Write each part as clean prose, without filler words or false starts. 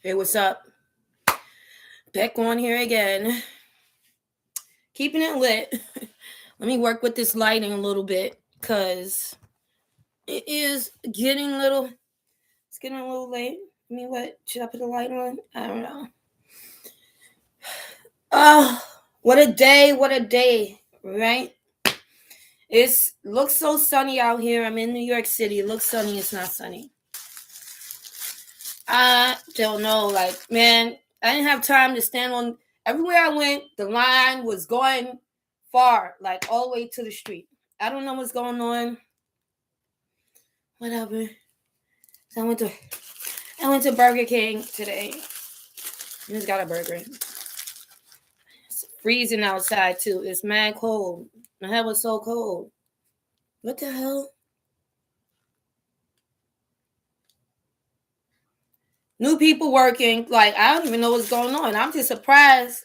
Hey, what's up? Back on here again. Keeping it lit. Let me work with this lighting a little bit because it is getting a little. It's getting a little late. I mean, what should I put the light on? I don't know. Oh, what a day! What a day! Right? It looks so sunny out here. I'm in New York City. It looks sunny. It's not sunny. I don't know. Like, man, I didn't have time to stand on. Everywhere I went, the line was going far, like all the way to the street. I don't know what's going on. Whatever. So I went to Burger King today. I just got a burger. It's freezing outside too. It's mad cold. My head was so cold. What the hell? New people working. Like, I don't even know what's going on. I'm just surprised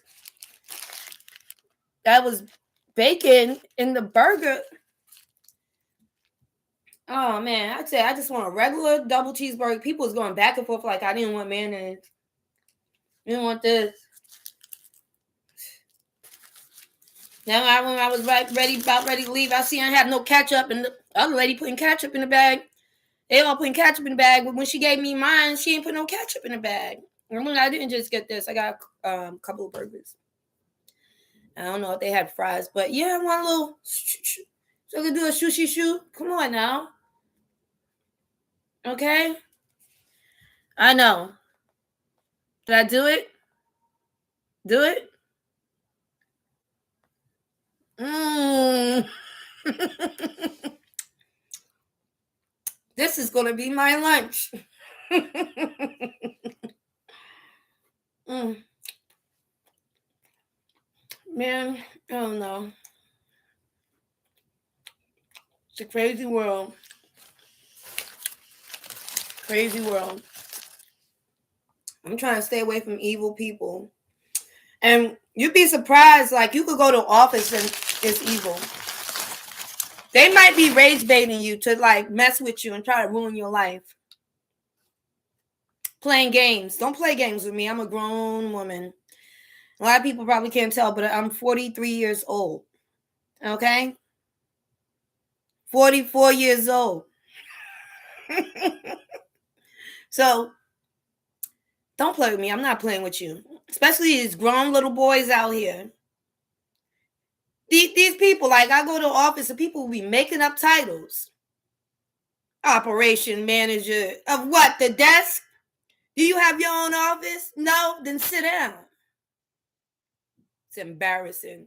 that was bacon in the burger. Oh man, I'd say I just want a regular double cheeseburger. People was going back and forth like I didn't want mayonnaise. I didn't want this. Now when I was about ready to leave, I see I have no ketchup, and the other lady putting ketchup in the bag. They all putting ketchup in the bag, but when she gave me mine, she ain't put no ketchup in the bag. I didn't just get this. I got a couple of burgers. I don't know if they had fries, but yeah, I want a little. So I can do a sushi shoot. Come on now. Okay. I know. Did I do it? Do it? This is going to be my lunch. Man, I don't know. It's a crazy world. Crazy world. I'm trying to stay away from evil people. And you'd be surprised, like, you could go to office and it's evil. They might be rage baiting you to, like, mess with you and try to ruin your life. Playing games. Don't play games with me. I'm a grown woman. A lot of people probably can't tell, but I'm 43 years old. Okay? 44 years old. So, don't play with me. I'm not playing with you. Especially these grown little boys out here. These people, like, I go to the office and people will be making up titles. Operation manager of what? The desk? Do you have your own office? No? Then sit down. It's embarrassing.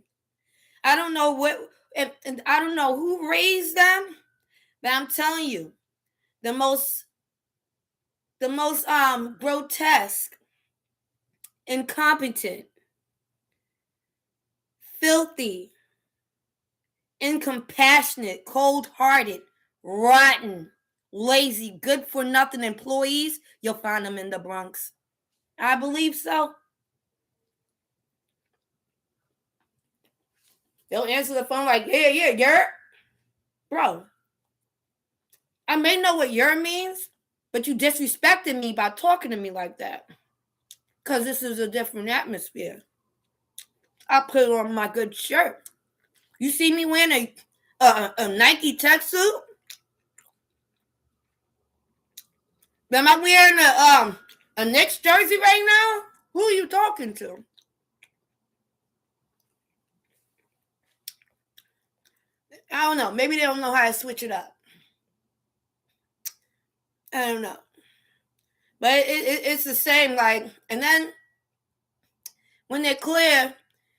I don't know and I don't know who raised them, but I'm telling you, the most grotesque, incompetent, filthy, incompassionate, cold-hearted, rotten, lazy, good-for-nothing employees, you'll find them in the Bronx. I believe so. They'll answer the phone like, yeah, you're. Bro, I may know what your means, but you disrespected me by talking to me like that. Because this is a different atmosphere. I put on my good shirt. You see me wearing a Nike tech suit? Am I wearing a Knicks jersey right now? Who are you talking to? I don't know. Maybe they don't know how to switch it up. I don't know. But it's the same. Like, and then when they're clear,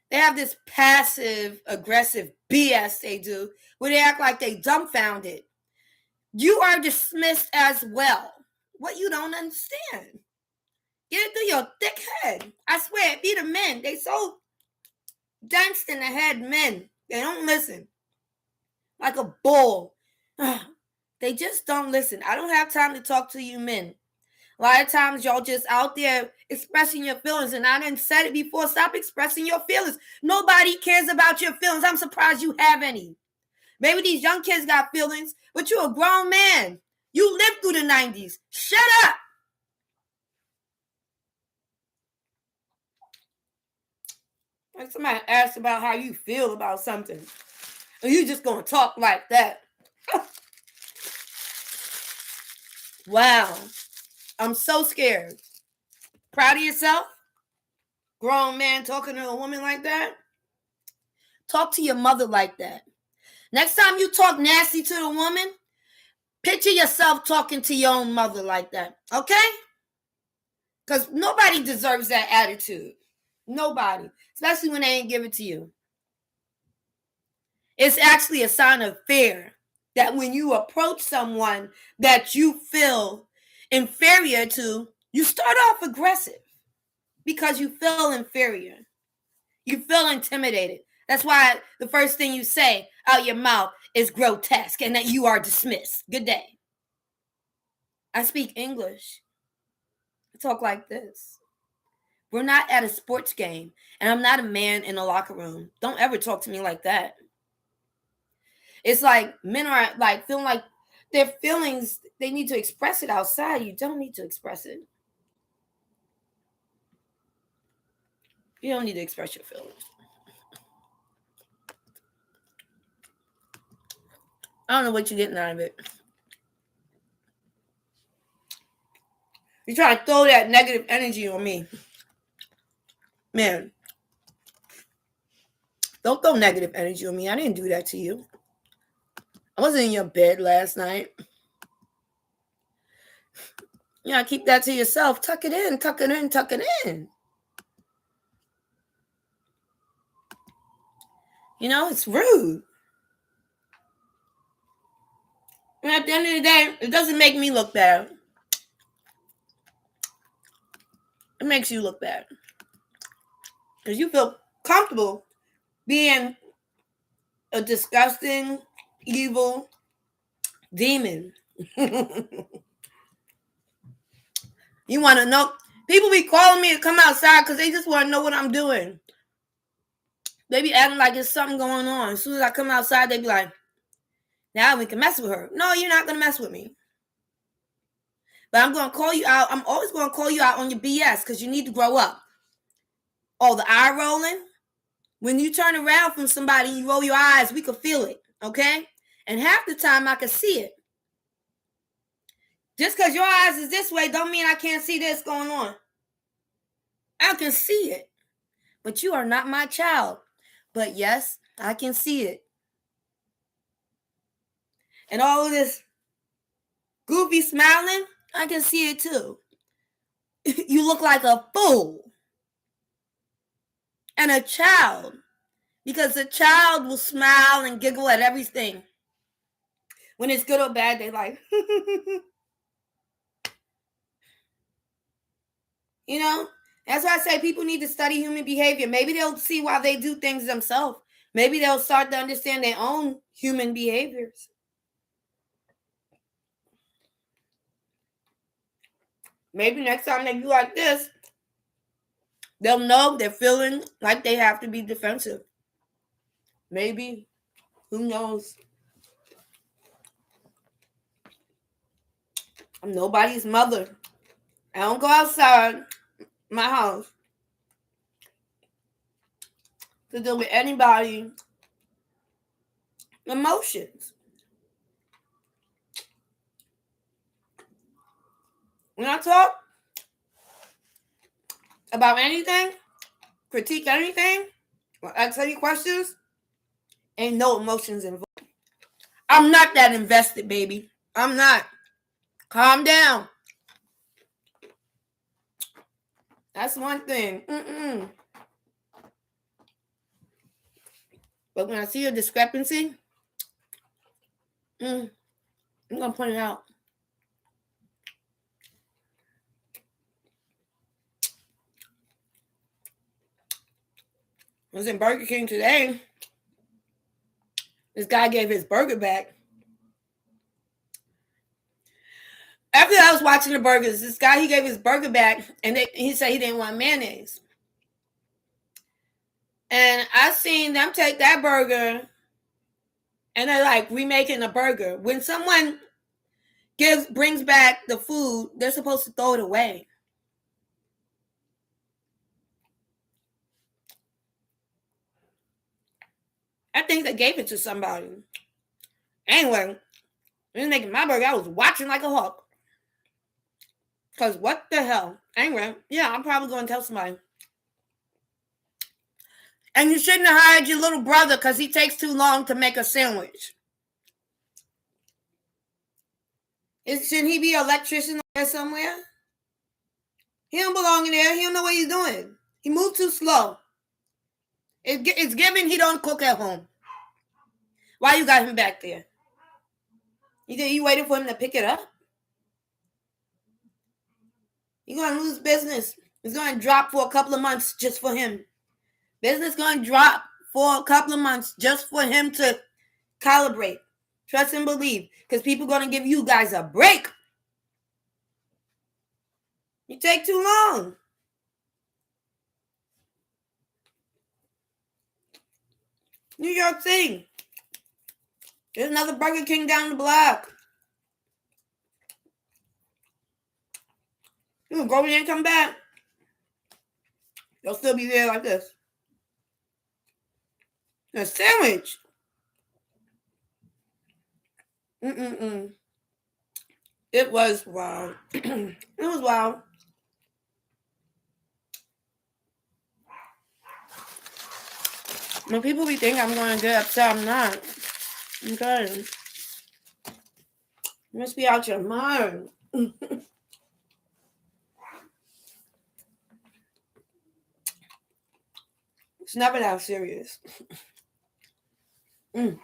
they have this passive aggressive BS they do where they act like they dumbfounded. You are dismissed as well. What you don't understand. Get it through your thick head. I swear, it be the men. They so dense in the head, men. They don't listen. Like a bull. They just don't listen. I don't have time to talk to you men. A lot of times y'all just out there expressing your feelings, and I didn't said it before. Stop expressing your feelings. Nobody cares about your feelings. I'm surprised you have any. Maybe these young kids got feelings, but you're a grown man. You lived through the 90s. Shut up. Like somebody asks about how you feel about something, and you just gonna talk like that. Wow. I'm so scared. Proud of yourself? Grown man talking to a woman like that? Talk to your mother like that. Next time you talk nasty to the woman, picture yourself talking to your own mother like that. Okay? Because nobody deserves that attitude. Nobody. Especially when they ain't give it to you. It's actually a sign of fear that when you approach someone that you feel inferior to, you start off aggressive because you feel inferior. You feel intimidated. That's why the first thing you say out your mouth is grotesque and that you are dismissed. Good day. I speak English. I talk like this. We're not at a sports game, and I'm not a man in a locker room. Don't ever talk to me like that. It's like men are like feeling like their feelings, they need to express it outside. You don't need to express it. You don't need to express your feelings. I don't know what you're getting out of it. You're trying to throw that negative energy on me. Man, don't throw negative energy on me. I didn't do that to you. I wasn't in your bed last night. You know, keep that to yourself. Tuck it in, tuck it in, tuck it in. You know, it's rude. And at the end of the day, it doesn't make me look bad. It makes you look bad. Because you feel comfortable being a disgusting, evil demon. You want to know? People be calling me to come outside because they just want to know what I'm doing. They be acting like there's something going on. As soon as I come outside, they be like, now we can mess with her. No, you're not going to mess with me. But I'm going to call you out. I'm always going to call you out on your BS because you need to grow up. Oh, the eye rolling. When you turn around from somebody and you roll your eyes, we can feel it, okay? And half the time I can see it. Just because your eyes is this way don't mean I can't see this going on. I can see it. But you are not my child. But yes, I can see it. And all of this goofy smiling, I can see it too. You look like a fool. And a child. Because a child will smile and giggle at everything. When it's good or bad, they like, you know? That's why I say people need to study human behavior. Maybe they'll see why they do things themselves. Maybe they'll start to understand their own human behaviors. Maybe next time they do like this, they'll know they're feeling like they have to be defensive. Maybe. Who knows? I'm nobody's mother. I don't go outside my house to deal with anybody's emotions. When I talk about anything, critique anything, or ask any questions, ain't no emotions involved. I'm not that invested, baby. I'm not. Calm down. That's one thing. But when I see a discrepancy, I'm going to point it out. I was in Burger King today. This guy gave his burger back. After I was watching the burgers, this guy, he gave his burger back, and he said he didn't want mayonnaise. And I seen them take that burger, and they're like remaking a burger. When someone brings back the food, they're supposed to throw it away. I think they gave it to somebody. Anyway, when making my burger, I was watching like a hawk. Because what the hell? Anyway, yeah, I'm probably going to tell somebody. And you shouldn't have hired your little brother because he takes too long to make a sandwich. Shouldn't he be an electrician there somewhere? He don't belong in there. He don't know what he's doing. He moved too slow. It's given he don't cook at home. Why you got him back there? You waiting for him to pick it up? You're going to lose business. It's going to drop for a couple of months just for him. Business going to drop for a couple of months just for him to calibrate. Trust and believe. Because people are going to give you guys a break. You take too long. New York City. There's another Burger King down the block. You can go in there and come back. They'll still be there like this. A sandwich. It was wild. It was wild. When people be thinking I'm going to get upset, I'm not. Okay. You must be out your mind. It's never that serious. I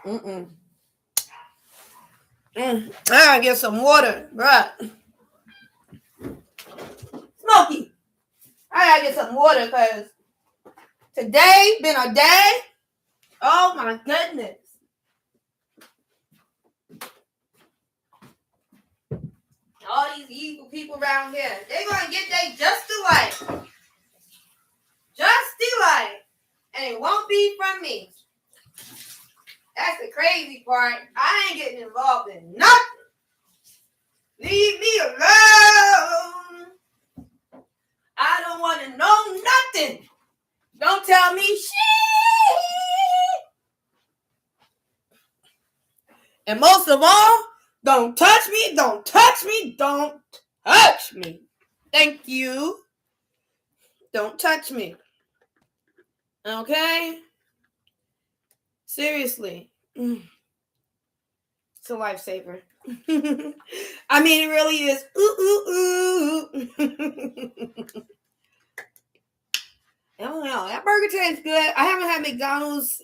gotta get some water, bruh. Smokey, I gotta get some water because today been a day. Oh my goodness. All these evil people around here, they're gonna get they just alike. Just alike. And it won't be from me. That's the crazy part. I ain't getting involved in nothing. Leave me alone. I don't want to know nothing. Don't tell me shit. And most of all, don't touch me, don't touch me, don't touch me. Thank you. Don't touch me. Okay? Seriously. It's a lifesaver. I mean, it really is. I don't know. That burger tastes good. I haven't had McDonald's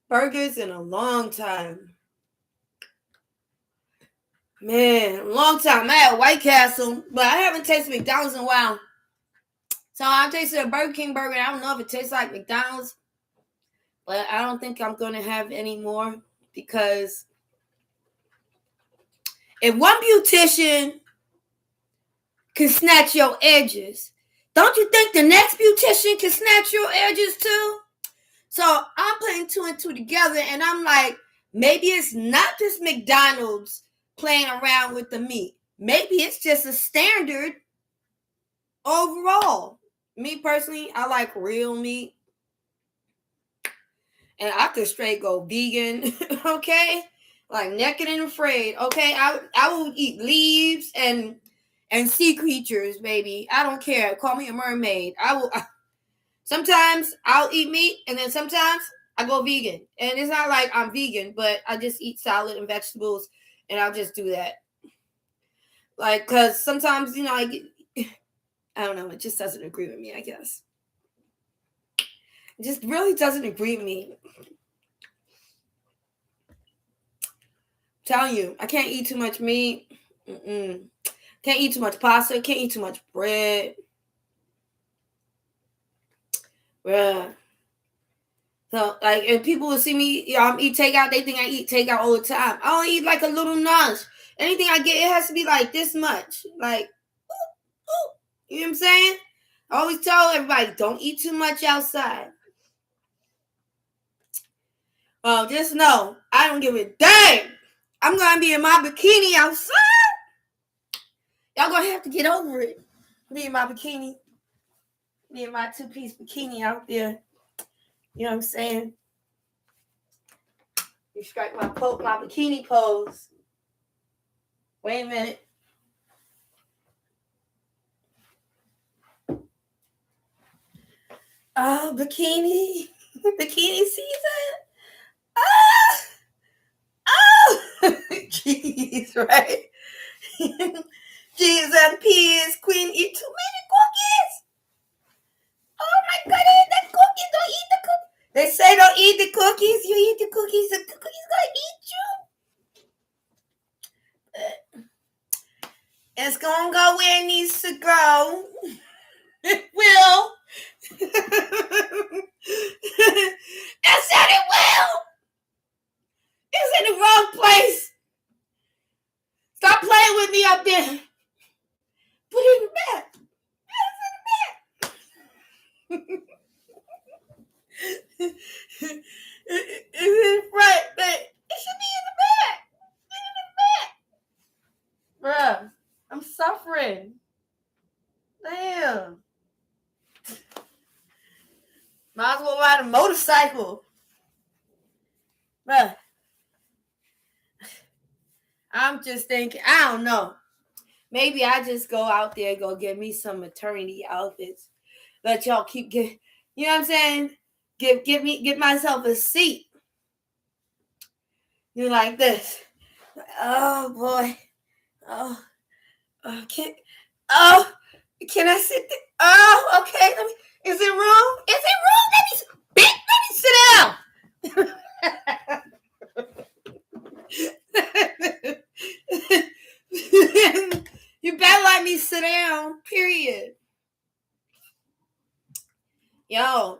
burgers in a long time. Man, a long time. I had White Castle, but I haven't tasted McDonald's in a while. So I tasted a Burger King burger. I don't know if it tastes like McDonald's, but I don't think I'm going to have any more because if one beautician can snatch your edges, don't you think the next beautician can snatch your edges too? So I'm putting two and two together, and I'm like, maybe it's not just McDonald's playing around with the meat. Maybe it's just a standard overall. Me personally, I like real meat. And I could straight go vegan, okay? Like naked and afraid, okay? I will eat leaves and sea creatures, baby. I don't care. Call me a mermaid. Sometimes I'll eat meat, and then sometimes I go vegan. And it's not like I'm vegan, but I just eat salad and vegetables, and I'll just do that. Like, because sometimes, I don't know, it just doesn't agree with me, I guess. It just really doesn't agree with me. I'm telling you, I can't eat too much meat. Can't eat too much pasta. Can't eat too much bread. Bruh. So, like, if people will see me, eat takeout, they think I eat takeout all the time. I only eat like a little nudge. Anything I get, it has to be like this much. Like, ooh. You know what I'm saying? I always tell everybody, don't eat too much outside. Well, just know, I don't give a damn. I'm going to be in my bikini outside. Y'all going to have to get over it. Me in my bikini. Me in my two-piece bikini out there. You know what I'm saying? You strike my bikini pose. Wait a minute. Oh, bikini season. Oh, jeez, right? Cheese and peas. Queen eat too many cookies. Oh my goodness, that cookie! Don't eat the cookies. They say don't eat the cookies. You eat the cookies, the cookies gonna eat you. It's gonna go where it needs to go. It will. I said it will. It's in the wrong place. Stop playing with me up there. Put it in the back. It's in the front, but it should be in the back. It's in the back. Bruh, I'm suffering. Damn. Might as well ride a motorcycle. Bruh. I'm just thinking, I don't know. Maybe I just go out there, go get me some maternity outfits. Let y'all keep get, you know what I'm saying? Give myself a seat. You like this. Oh boy. Oh, can I sit there? Oh, okay. Is it room? Is it room? Let me sit down. You better let me sit down, period. Yo,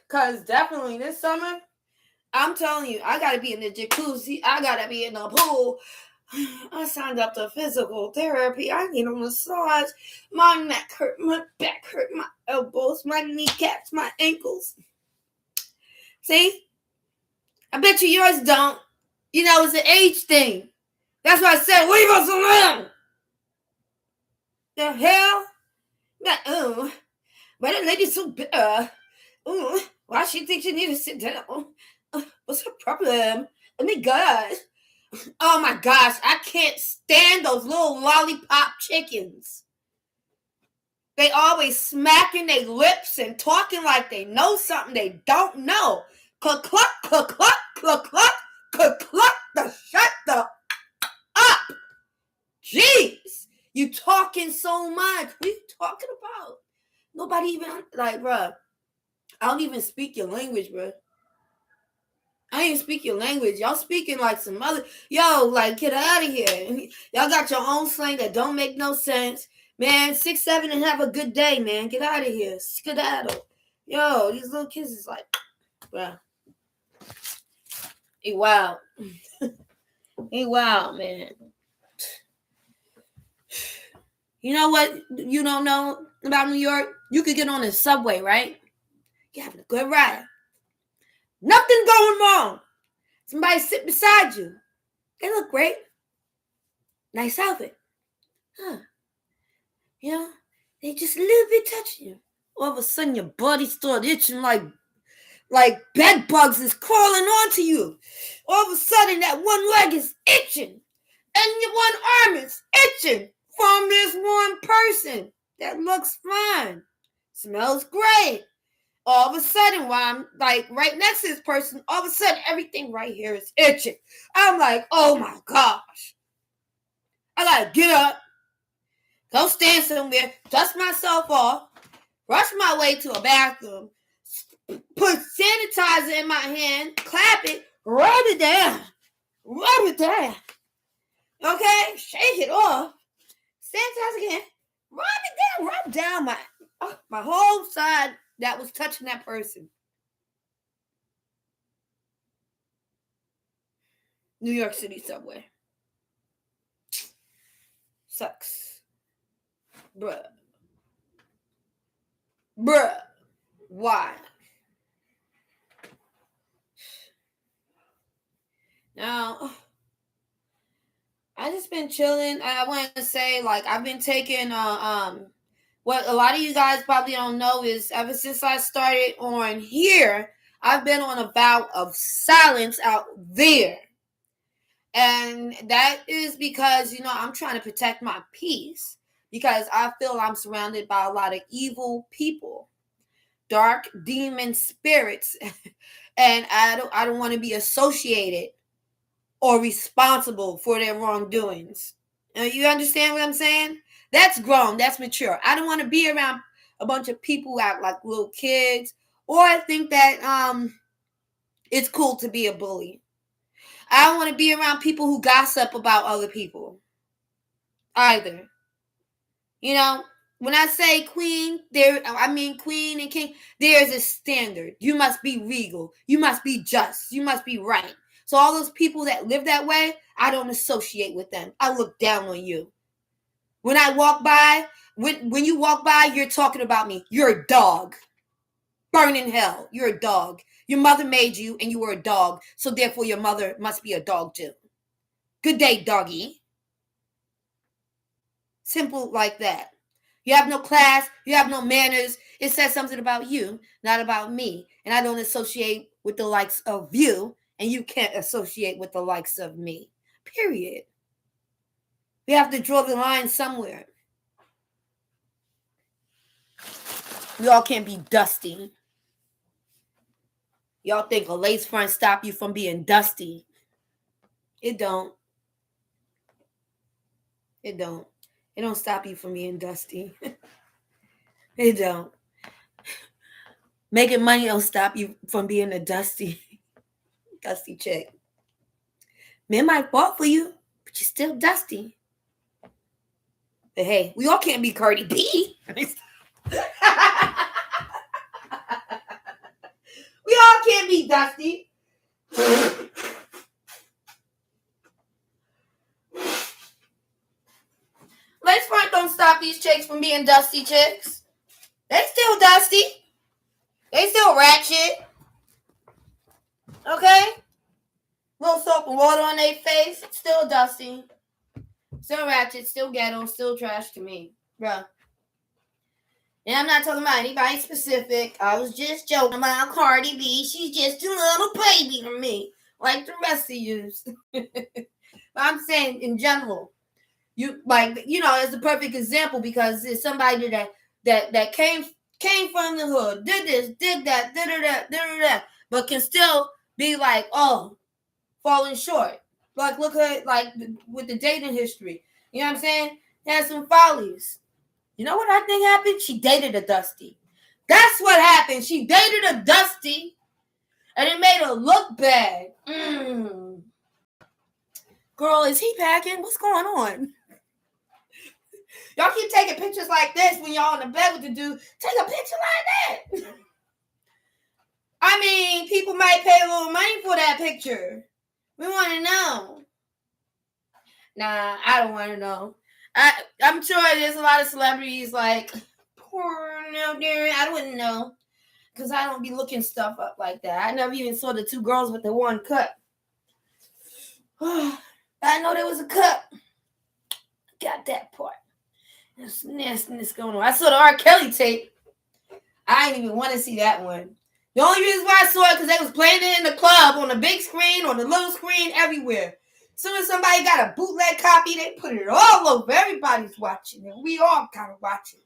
because definitely this summer, I'm telling you, I got to be in the jacuzzi. I got to be in the pool. I signed up to physical therapy. I need a massage. My neck hurt, my back hurt, my elbows, my kneecaps, my ankles. See? I bet you yours don't. You know, it's an age thing. That's why I said, leave us alone. The hell? Oh, why the lady's so bitter? Oh, why she think she need to sit down? What's her problem? Oh my gosh. Oh my gosh, I can't stand those little lollipop chickens. They always smacking their lips and talking like they know something they don't know. Cluck, cluck, cluck, cluck, cluck, cluck, cluck, cluck, shut the up. Jeez, you talking so much. What are you talking about? Nobody even, like, bruh, I don't even speak your language, bruh. I ain't speak your language. Y'all speaking like some other. Yo, like, get out of here. Y'all got your own slang that don't make no sense. Man, 6, 7, and have a good day, man. Get out of here. Skedaddle. Yo, these little kids is like, bruh. He wild. He wild, man. You know what you don't know about New York? You could get on the subway, right? You're having a good ride. Nothing going wrong. Somebody sit beside you. They look great. Nice outfit. Huh. You know, they just a little bit touching you. All of a sudden, your body started itching like bed bugs is crawling onto you. All of a sudden, that one leg is itching. And your one arm is itching from this one person that looks fine. Smells great. All of a sudden, while I'm like right next to this person, all of a sudden everything right here is itching. I'm like, oh my gosh. I gotta get up, go stand somewhere, dust myself off, rush my way to a bathroom, put sanitizer in my hand, clap it, rub it down. Okay? Shake it off. Sanitize again. Rub down my whole side that was touching that person. New York City subway. Sucks. Bruh. Why? Now, I just been chilling. I want to say, like, I've been taking what a lot of you guys probably don't know is ever since I started on here, I've been on a vow of silence out there. And that is because, I'm trying to protect my peace, because I feel I'm surrounded by a lot of evil people, dark demon spirits, and I don't want to be associated or responsible for their wrongdoings. You understand what I'm saying? That's grown. That's mature. I don't want to be around a bunch of people who act like little kids, or I think that it's cool to be a bully. I don't want to be around people who gossip about other people either. When I say queen, I mean queen and king, there's a standard. You must be regal. You must be just. You must be right. So all those people that live that way, I don't associate with them. I look down on you. When I walk by, when you walk by, you're talking about me. You're a dog. Burn in hell. You're a dog. Your mother made you and you were a dog. So therefore your mother must be a dog too. Good day, doggy. Simple like that. You have no class. You have no manners. It says something about you, not about me. And I don't associate with the likes of you, and you can't associate with the likes of me. Period. We have to draw the line somewhere. We all can't be dusty. Y'all think a lace front stop you from being dusty. It don't. It don't. It don't stop you from being dusty. It don't. Making money don't stop you from being a dusty chick. Men might fall for you, but you're still dusty. But hey, we all can't be Cardi B. We all can't be dusty. Lace front don't stop these chicks from being dusty chicks. They still dusty. They still ratchet. Okay? Little soap and water on their face. Still dusty. Still ratchet. Still ghetto. Still trash to me. Bruh. And I'm not talking about anybody specific. I was just joking about Cardi B. She's just a little baby to me. Like the rest of you. But I'm saying in general. It's a perfect example, because it's somebody that came from the hood, did this, did that, but can still be like, falling short. Like, look at with the dating history. You know what I'm saying? Had some follies. You know what I think happened? She dated a dusty. That's what happened. She dated a dusty, and it made her look bad. Girl, is he packing? What's going on? Y'all keep taking pictures like this when y'all in the bed with the dude. Take a picture like that. I mean, people might pay a little money for that picture. We want to know. Nah, I don't want to know. I'm sure there's a lot of celebrities like porn out there. I wouldn't know, because I don't be looking stuff up like that. I never even saw the two girls with the one cut. I know there was a cut. Got that part. There's nastiness going on. I saw the R. Kelly tape. I didn't even want to see that one. The only reason why I saw it, because they was playing it in the club, on the big screen, on the little screen, everywhere. As soon as somebody got a bootleg copy, they put it all over. Everybody's watching it. We all kind of watching.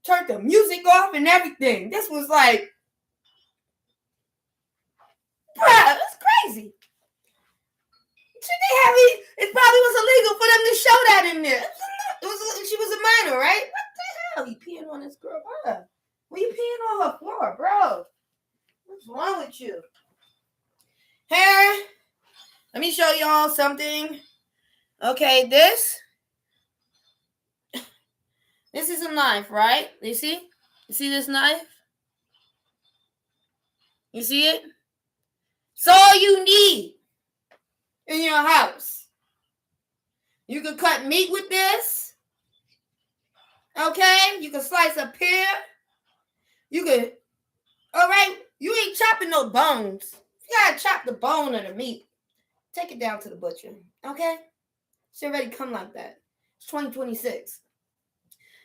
Turned the music off and everything. This was like, bruh, that's crazy. It probably was illegal for them to show that in there. She was a minor, right? What the hell? You peeing on this girl, bruh? What are you peeing on her floor, bro? What's wrong with you? Here, let me show y'all something. Okay, this is a knife, right? You see? You see this knife? You see it? It's all you need in your house. You can cut meat with this. Okay? You can slice a pear. You can, all right? You ain't chopping no bones. You gotta chop the bone of the meat. Take it down to the butcher. Okay? It's already come like that. It's 2026.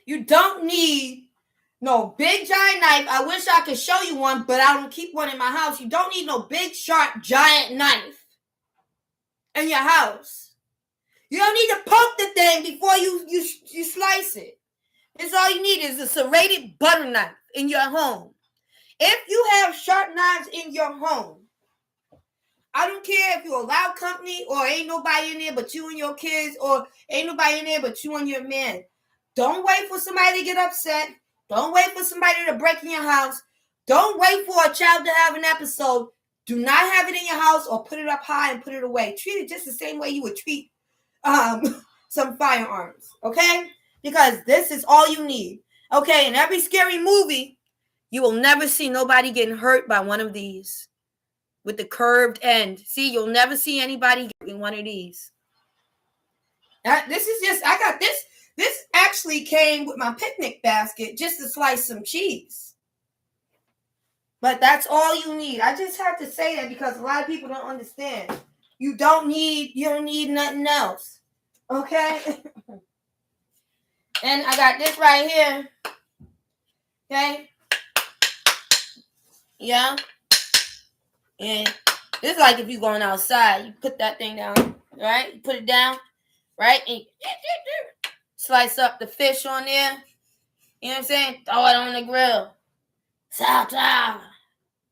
You don't need No big giant knife. I wish I could show you one, but I don't keep one in my house. You don't need no big sharp giant knife in your house. You don't need to poke the thing before you slice it. It's all you need is a serrated butter knife in your home. If you have sharp knives in your home, I don't care if you're a loud company or ain't nobody in there but you and your kids, or ain't nobody in there but you and your man. Don't wait for somebody to get upset. Don't wait for somebody to break in your house. Don't wait for a child to have an episode. Do not have it in your house or put it up high and put it away. Treat it just the same way you would treat some firearms, okay? Because this is all you need. Okay, in every scary movie, you will never see nobody getting hurt by one of these with the curved end. See, you'll never see anybody getting one of these. This is just, I got this. This actually came with my picnic basket just to slice some cheese. But that's all you need. I just have to say that because a lot of people don't understand. You don't need nothing else. Okay? And I got this right here. Okay? Yeah. And this is like if you're going outside, you put that thing down, right? You put it down, right? And slice up the fish on there. You know what I'm saying? Throw it on the grill. Salsa.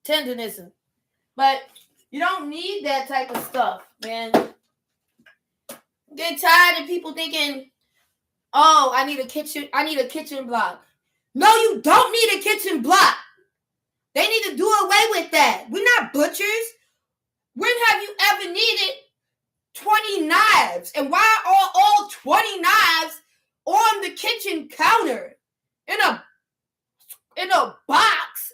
Tenderness. But you don't need that type of stuff, man. Get tired of people thinking, oh, I need a kitchen block. No, you don't need a kitchen block. They need to do away with that. We're not butchers. When have you ever needed 20 knives? And why are all 20 knives on the kitchen counter in a box?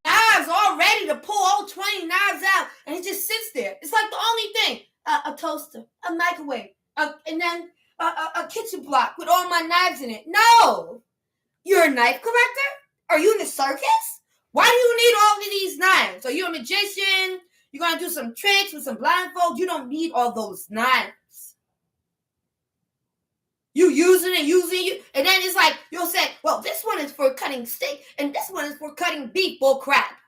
Knives all ready to pull all 20 knives out, and it just sits there. It's like the only thing: a toaster, a microwave, and then a kitchen block with all my knives in it. No, you're a knife collector? Are you in the circus? Why do you need all of these knives? Are you a magician? You're going to do some tricks with some blindfold? You don't need all those knives. You using it, and then it's like, you'll say, well, this one is for cutting steak, and this one is for cutting beef. Bull crap.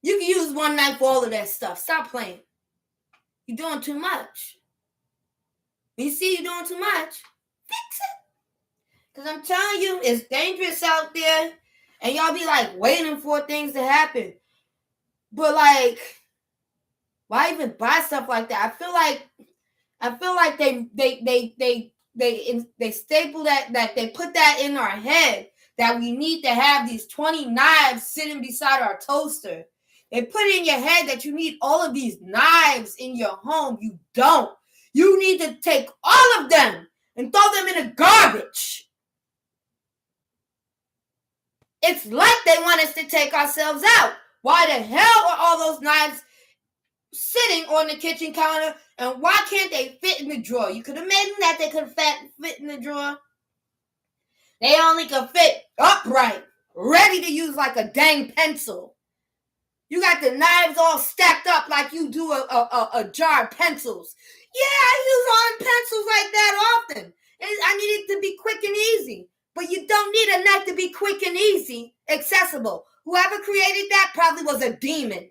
You can use one knife for all of that stuff. Stop playing. You're doing too much. When you see you're doing too much, fix it. Because I'm telling you, it's dangerous out there, and y'all be like waiting for things to happen. But like, why even buy stuff like that? I feel like they staple that they put that in our head that we need to have these 20 knives sitting beside our toaster. They put it in your head that you need all of these knives in your home. You don't. You need to take all of them and throw them in the garbage. It's like they want us to take ourselves out. Why the hell are all those knives sitting on the kitchen counter, and why can't they fit in the drawer? You could imagine that they could fit in the drawer. They only could fit upright, ready to use like a dang pencil. You got the knives all stacked up like you do a jar of pencils. Yeah, I use all pencils like that often. I need it to be quick and easy. But you don't need a knife to be quick and easy, accessible. Whoever created that probably was a demon.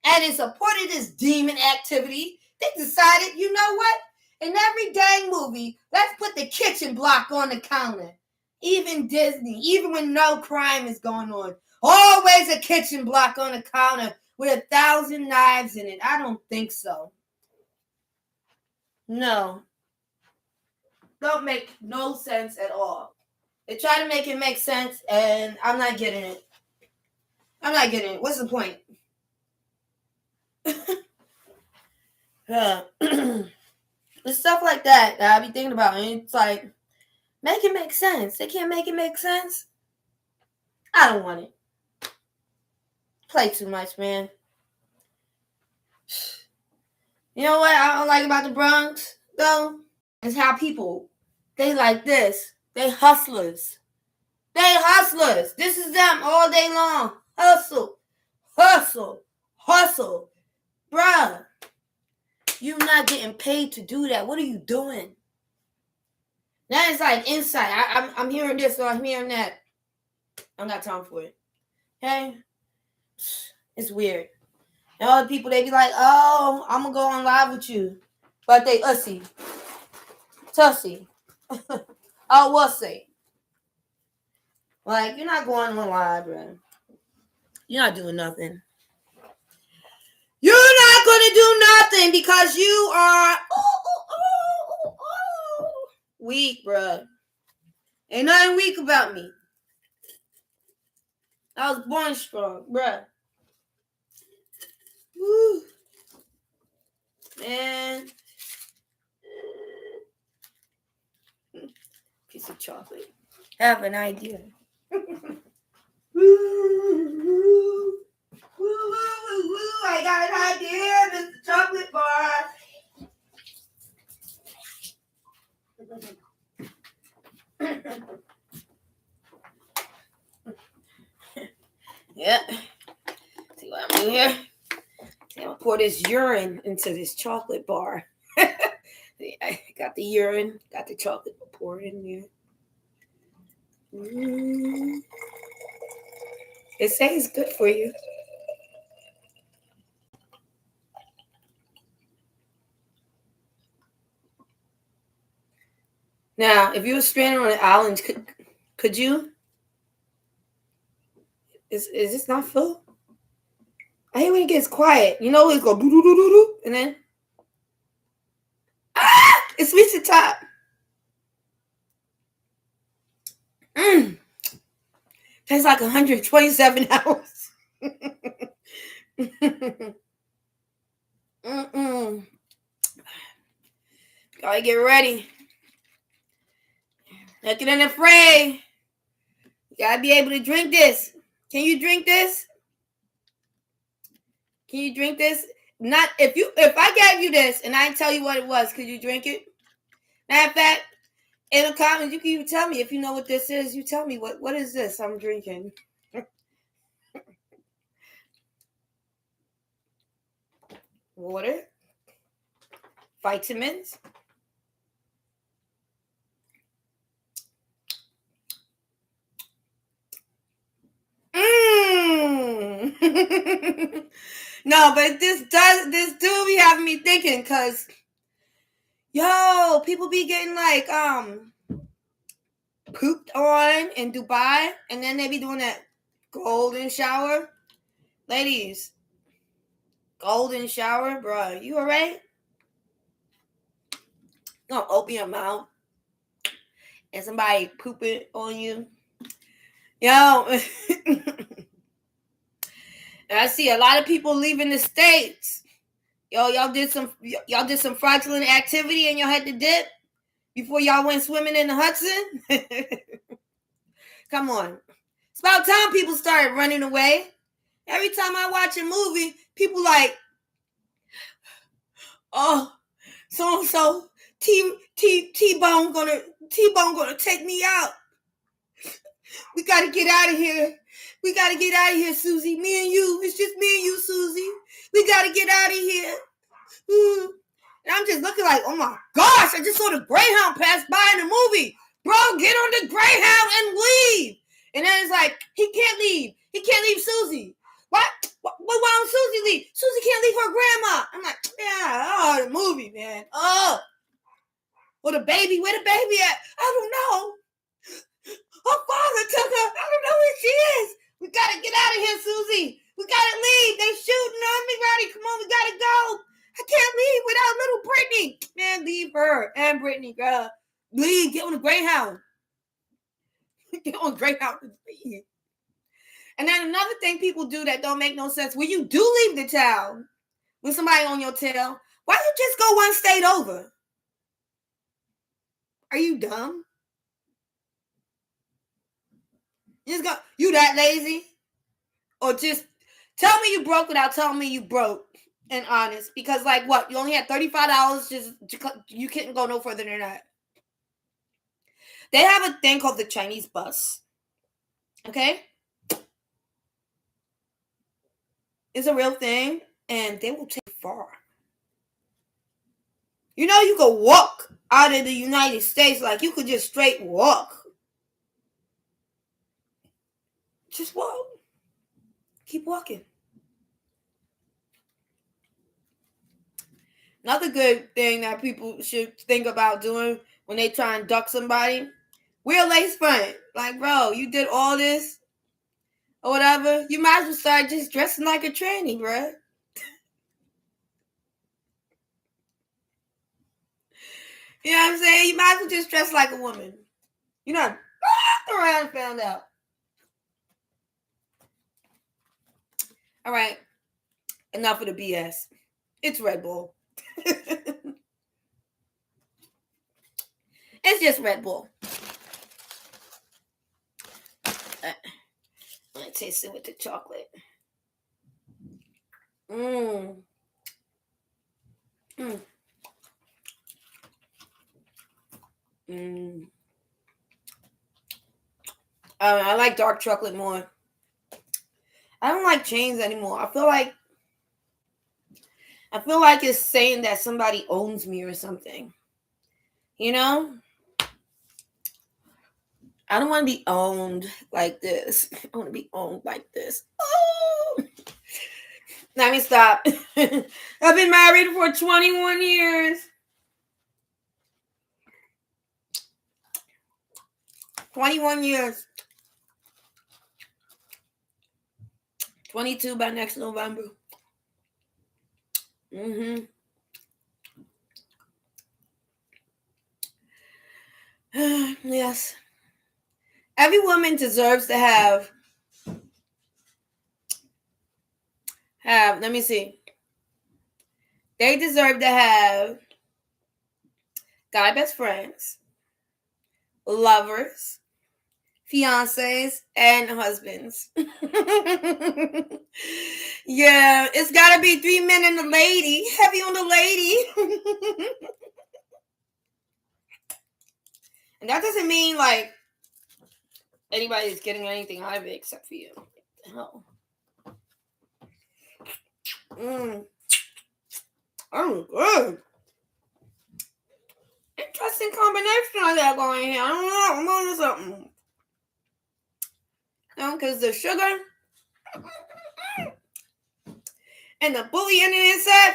And in support of this demon activity, they decided, you know what? In every dang movie, let's put the kitchen block on the counter. Even Disney, even when no crime is going on, always a kitchen block on the counter with 1,000 knives in it. I don't think so. No. Don't make no sense at all. They try to make it make sense, and I'm not getting it. What's the point? It's stuff like that I be thinking about, and it's like, make it make sense. They can't make it make sense. I don't want it. Play too much, man. You know what I don't like about the Bronx, though? Is how people, they like this. They hustlers. This is them all day long. Hustle. Bruh, you're not getting paid to do that. What are you doing? That is like insight. I'm hearing this or I'm hearing that. I don't got time for it. Okay? It's weird. And other people, they be like, oh, I'm going to go on live with you. But they ussy. Tussy. Oh, wussy. Like, you're not going on live, bro. You're not doing nothing. You're not going to do nothing because you are weak, bro. Ain't nothing weak about me. I was born strong, bro. Woo. Man. Piece of chocolate. Have an idea. I got an idea, Mr. Chocolate Bar. Yep. See what I'm doing here? See, I'm gonna pour this urine into this chocolate bar. I got the urine, got the chocolate, pour it in there. It says it's good for you. Now, if you were stranded on an island, could you? Is this not full? I hate when it gets quiet. You know, it's go doo doo doo doo doo, and then it's reached the top. Tastes like 127 hours. Gotta get ready. Nothing in the fray. You gotta be able to drink this. Can you drink this? Can you drink this? Not if I gave you this and I didn't tell you what it was, could you drink it? Matter of fact, in the comments, you can even tell me if you know what this is. You tell me what is this I'm drinking. Water, vitamins. No, but this do be having me thinking, cause people be getting like pooped on in Dubai, and then they be doing that golden shower. Ladies, golden shower, bro. You alright? You gonna open your mouth and somebody pooping on you? Yo, I see a lot of people leaving the States. Y'all did some fraudulent activity and y'all had to dip before y'all went swimming in the Hudson. Come on. It's about time people started running away. Every time I watch a movie, people like, oh, so T-Bone gonna take me out. We gotta get out of here. We gotta get out of here, Susie. Me and you. It's just me and you, Susie. We gotta get out of here. And I'm just looking like, oh my gosh, I just saw the Greyhound pass by in the movie. Bro, get on the Greyhound and leave. And then it's like, he can't leave. He can't leave Susie. What? Why don't Susie leave? Susie can't leave her grandma. I'm like, yeah, the movie, man. Oh. Well, the baby, where the baby at? I don't know. Her father took her. I don't know where she is. We gotta get out of here, Susie. We gotta leave. They shooting on me, Roddy. Come on, we gotta go. I can't leave without little Brittany. Man, leave her and Brittany, girl. Leave. Get on the Greyhound. Get on Greyhound. Leave. And then another thing people do that don't make no sense. When you do leave the town with somebody on your tail, why don't you just go one state over? Are you dumb? You that lazy? Or just tell me you broke without telling me you broke and honest. Because like what? You only had $35, just you couldn't go no further than that. They have a thing called the Chinese bus. Okay? It's a real thing, and they will take you far. You know, you could walk out of the United States, like you could just straight walk. Just walk. Keep walking. Another good thing that people should think about doing when they try and duck somebody, wear a lace front. Like, bro, you did all this or whatever. You might as well start just dressing like a tranny, bro. You know what I'm saying? You might as well just dress like a woman. You know, around and found out. All right. Enough of the BS. It's Red Bull. It's just Red Bull. I'm gonna taste it with the chocolate. Mmm. Mmm. Mmm. I like dark chocolate more. I don't like chains anymore. I feel like it's saying that somebody owns me or something. You know? I don't want to be owned like this. I want to be owned like this. Oh! Let me stop. I've been married for 21 years. 21 years. 22 by next November. Mm-hmm. Yes. Every woman deserves to have, let me see. They deserve to have guy best friends, lovers, fiancés, and husbands. Yeah, it's got to be 3 men and a lady. Heavy on the lady. And that doesn't mean like anybody's getting anything out of it except for you. Hell. Oh, good. Interesting combination I got going here. I don't know. I'm on to something. You know, because the sugar and the bully in it inside.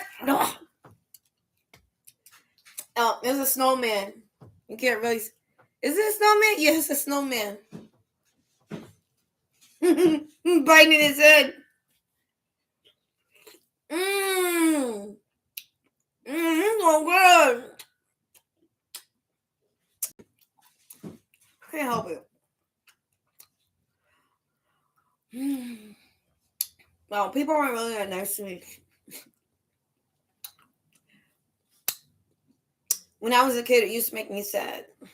Oh, there's a snowman. You can't really. Is it a snowman? Yes, a snowman. Biting his head. Mmm. Mmm, so good. Can't help it. Well, people aren't really that nice to me. When I was a kid, it used to make me sad. It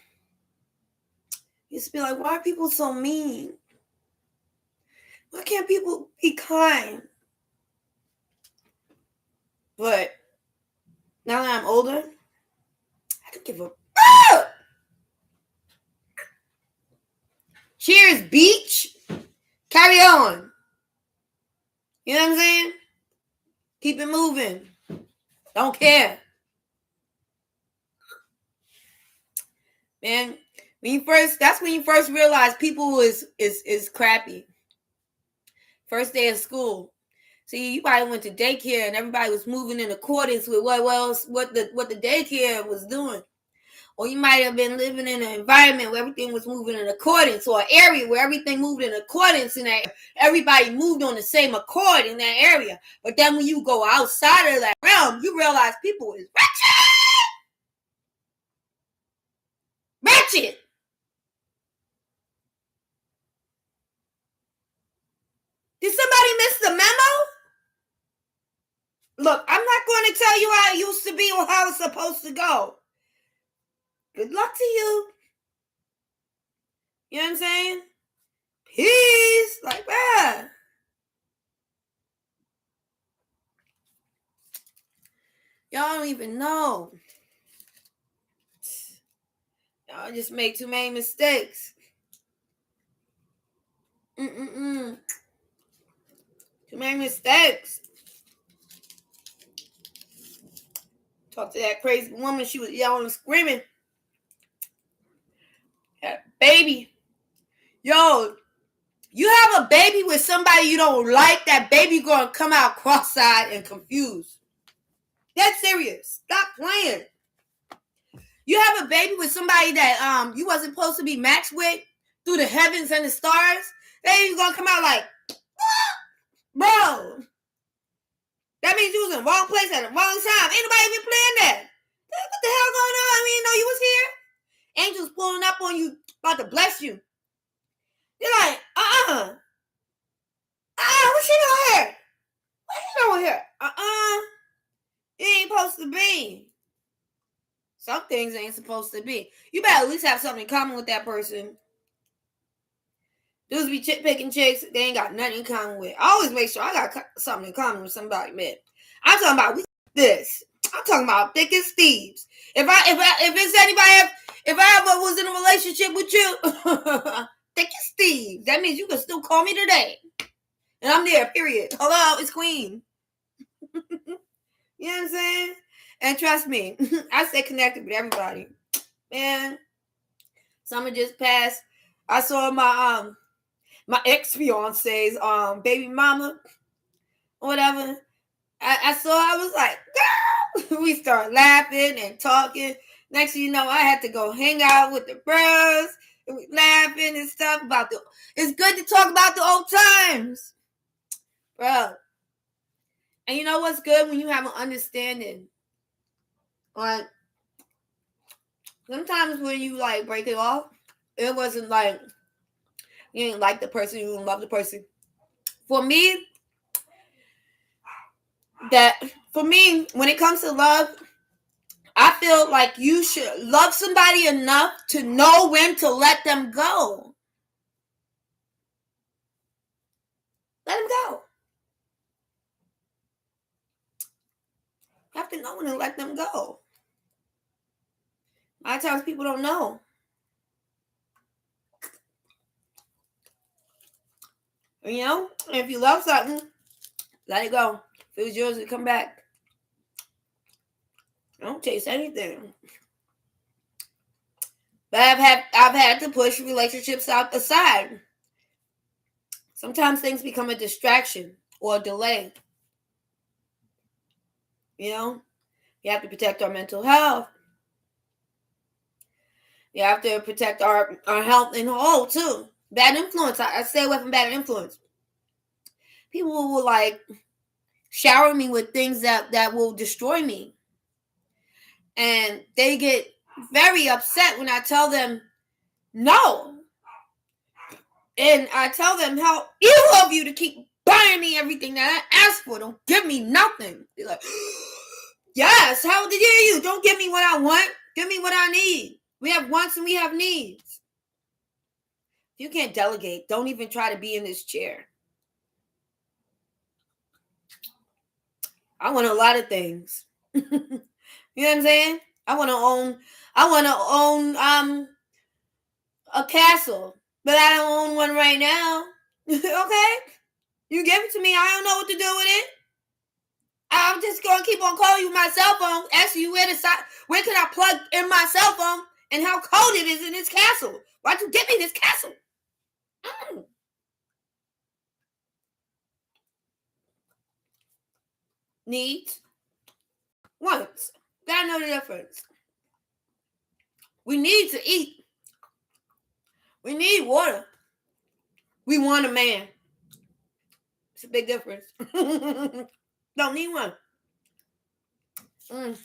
used to be like, why are people so mean? Why can't people be kind? But now that I'm older, I don't give a Cheers, beach. Carry on. You know what I'm saying? Keep it moving. Don't care. Man, that's when you first realize people is crappy. First day of school. See, you probably went to daycare and everybody was moving in accordance with what the daycare was doing. Or you might have been living in an environment where everything was moving in accordance, or an area where everything moved in accordance, and that everybody moved on the same accord in that area. But then when you go outside of that realm, you realize people is wretched. Did somebody miss the memo? Look, I'm not going to tell you how it used to be or how it's supposed to go. Good luck to you. You know what I'm saying? Peace. Like that. Y'all don't even know. Y'all just make too many mistakes. Too many mistakes. Talked to that crazy woman. She was yelling and screaming. Baby. Yo, you have a baby with somebody you don't like, that baby gonna come out cross-eyed and confused. That's serious. Stop playing. You have a baby with somebody that you wasn't supposed to be matched with through the heavens and the stars. Baby's gonna come out like, bro. That means you was in the wrong place at the wrong time. Ain't nobody even playing that. What the hell going on? We didn't know you was here. Angels pulling up on you, about to bless you. You're like, what you doing here? What you doing here? It ain't supposed to be. Some things ain't supposed to be. You better at least have something in common with that person. Dudes be picking chicks, they ain't got nothing in common with. I always make sure I got something in common with somebody, man. I'm talking about this. I'm talking about thick as thieves. If it's anybody, if I ever was in a relationship with you, thick as thieves. That means you can still call me today. And I'm there, period. Hello, it's Queen. You know what I'm saying? And trust me, I stay connected with everybody. Man, summer just passed. I saw my ex-fiance's baby mama, whatever. I saw, I was like, girl. We started laughing and talking. Next thing you know, I had to go hang out with the bros. And we laughing and stuff about it's good to talk about the old times. Bro. And you know what's good when you have an understanding? Like, sometimes when you like break it off, it wasn't like you didn't like the person, you didn't love the person. For me, when it comes to love, I feel like you should love somebody enough to know when to let them go. Let them go. You have to know when to let them go. A lot of times people don't know. You know, if you love something, let it go. If it was yours, it'll come back. Don't chase anything. But I've had to push relationships out the side. Sometimes things become a distraction or a delay. You know, you have to protect our mental health. You have to protect our health in whole too. Bad influence. I stay away from bad influence. People will like shower me with things that will destroy me. And they get very upset when I tell them no. And I tell them how evil of you to keep buying me everything that I ask for. Don't give me nothing. They're like, yes, how dare you? Don't give me what I want. Give me what I need. We have wants and we have needs. If you can't delegate, don't even try to be in this chair. I want a lot of things. You know what I'm saying? I want to own a castle, but I don't own one right now. Okay? You give it to me, I don't know what to do with it. I'm just going to keep on calling you my cell phone, asking you where can I plug in my cell phone and how cold it is in this castle. Why'd you give me this castle? Needs. Wants. Gotta know the difference. We need to eat. We need water. We want a man. It's a big difference. Don't need one. Don't need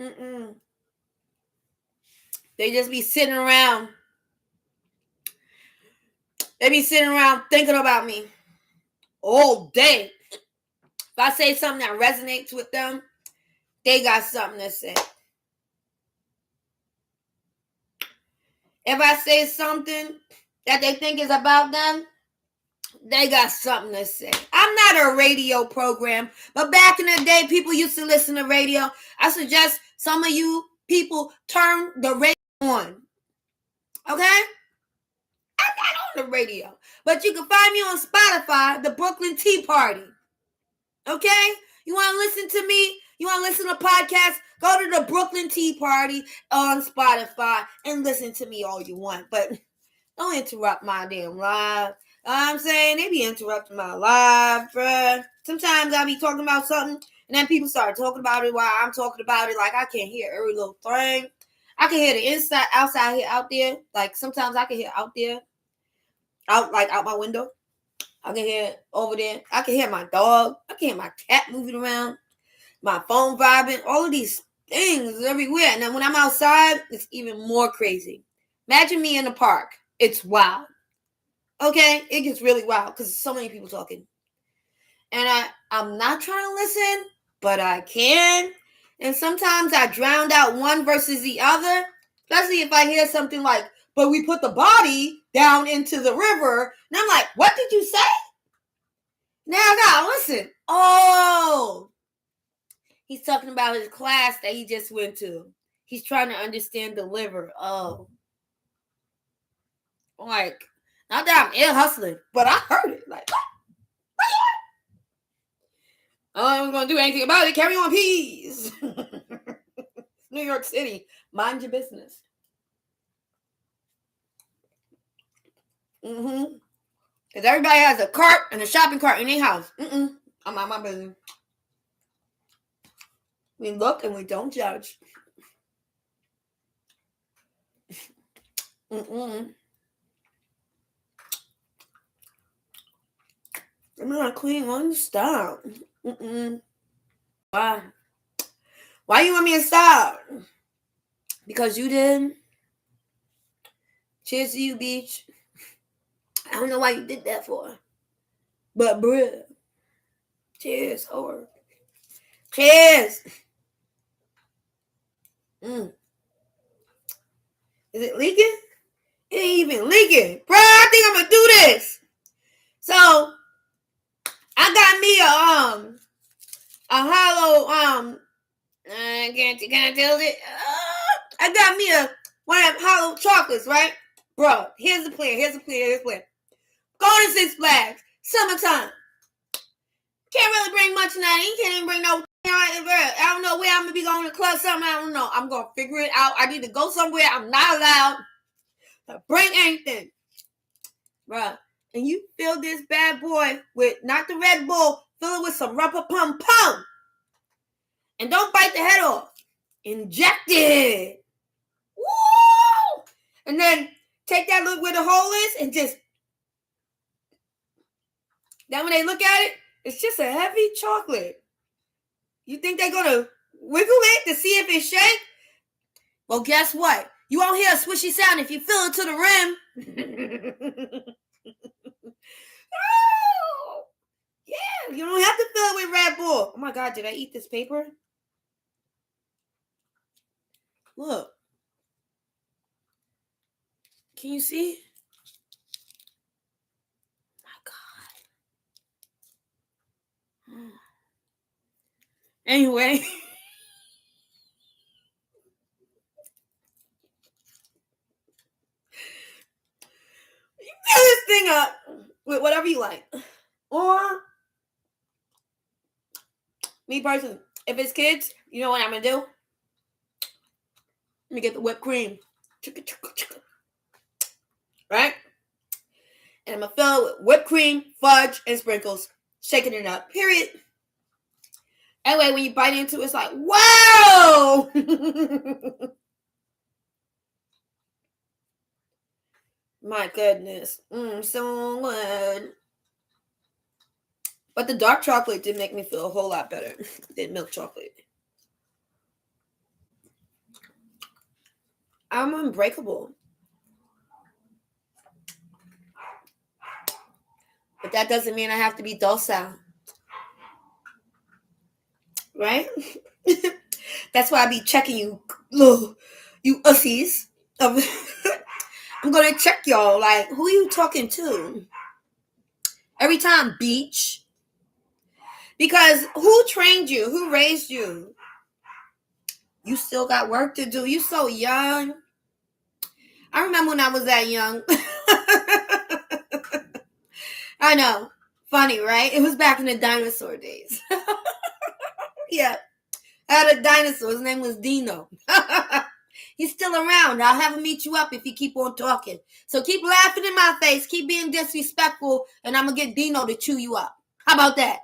one, girl. They just be sitting around. They be sitting around thinking about me all day. If I say something that resonates with them, they got something to say. If I say something that they think is about them, they got something to say. I'm not a radio program, but back in the day, people used to listen to radio. I suggest some of you people turn the radio on. Okay? I'm not on the radio, But you can find me on Spotify, the Brooklyn Tea Party. Okay? You want to listen to me? You want to listen to podcasts? Go to the Brooklyn Tea Party on Spotify and listen to me all you want. But don't interrupt my damn live. I'm saying they be interrupting my live, bruh. Sometimes I be talking about something and then people start talking about it while I'm talking about it. Like I can't hear every little thing. I can hear the inside, outside here, out there. Like sometimes I can hear out there, out my window. I can hear over there. I can hear my dog. I can hear my cat moving around. My phone vibing. All of these things everywhere. And then when I'm outside, it's even more crazy. Imagine me in the park. It's wild. Okay? It gets really wild because so many people talking. And I'm not trying to listen, but I can. And sometimes I drown out one versus the other. Especially if I hear something like, but we put the body down into the river. And I'm like, what did you say? Now I gotta listen. Oh. He's talking about his class that he just went to. He's trying to understand the liver. Oh. Like, not that I'm ill hustling, but I heard it. Like, what? I wasn't going to do anything about it. Carry on, peace. New York City. Mind your business. Because everybody has a cart and a shopping cart in their house. I'm on my business. We look and we don't judge. I'm not clean one. Stop. Why? Why you want me to stop? Because you did. Cheers to you, bitch. I don't know why you did that for. But, bruh. Cheers, whore. Cheers. Is it leaking? It ain't even leaking. Bruh, I think I'm going to do this. So, I got me a hollow, can I tell it? I got me one of them hollow chocolates, right? Bro, here's the plan. Going to Six Flags. Summertime. Can't really bring much of that. You can't even bring no. I don't know where I'm going to be going to club something. I don't know. I'm going to figure it out. I need to go somewhere. I'm not allowed to bring anything. Bro. And you fill this bad boy with, not the Red Bull, fill it with some rubber pum. And don't bite the head off. Inject it. Woo! And then take that look where the hole is and just. Then when they look at it, it's just a heavy chocolate. You think they're going to wiggle it to see if it shakes? Well, guess what? You won't hear a swishy sound if you fill it to the rim. Oh, yeah, you don't have to fill it with Red Bull. Oh my God, did I eat this paper? Look. Can you see? Oh my God. Anyway. You fill this thing up with whatever you like. Or, me personally, if it's kids, you know what I'm going to do? Let me get the whipped cream. Right? And I'm going to fill it with whipped cream, fudge, and sprinkles. Shaking it up. Period. Anyway, when you bite into it, it's like, wow! My goodness. So good. But the dark chocolate did make me feel a whole lot better than milk chocolate. I'm unbreakable. But that doesn't mean I have to be docile. Right? That's why I be checking you ussies. I'm going to check y'all. Like, who are you talking to? Every time, beach. Because who trained you? Who raised you? You still got work to do. You so young. I remember when I was that young. I know. Funny, right? It was back in the dinosaur days. Yeah. I had a dinosaur. His name was Dino. He's still around. I'll have him meet you up if you keep on talking. So keep laughing in my face. Keep being disrespectful. And I'm going to get Dino to chew you up. How about that?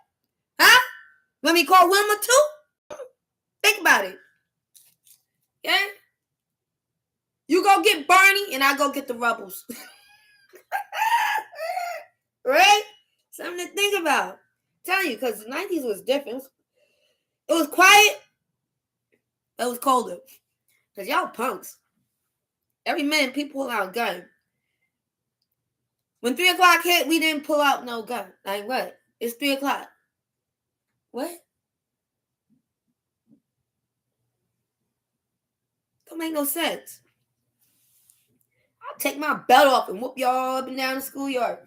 Huh? Let me call Wilma too? Think about it. Yeah? You go get Barney and I go get the Rebels. Right? Something to think about. I'm telling you, because the 90s was different. It was quiet. It was colder. Because y'all punks. Every minute people pull out a gun. When 3 o'clock hit, we didn't pull out no gun. Like what? It's 3 o'clock. What? Don't make no sense. I'll take my belt off and whoop y'all up and down the schoolyard.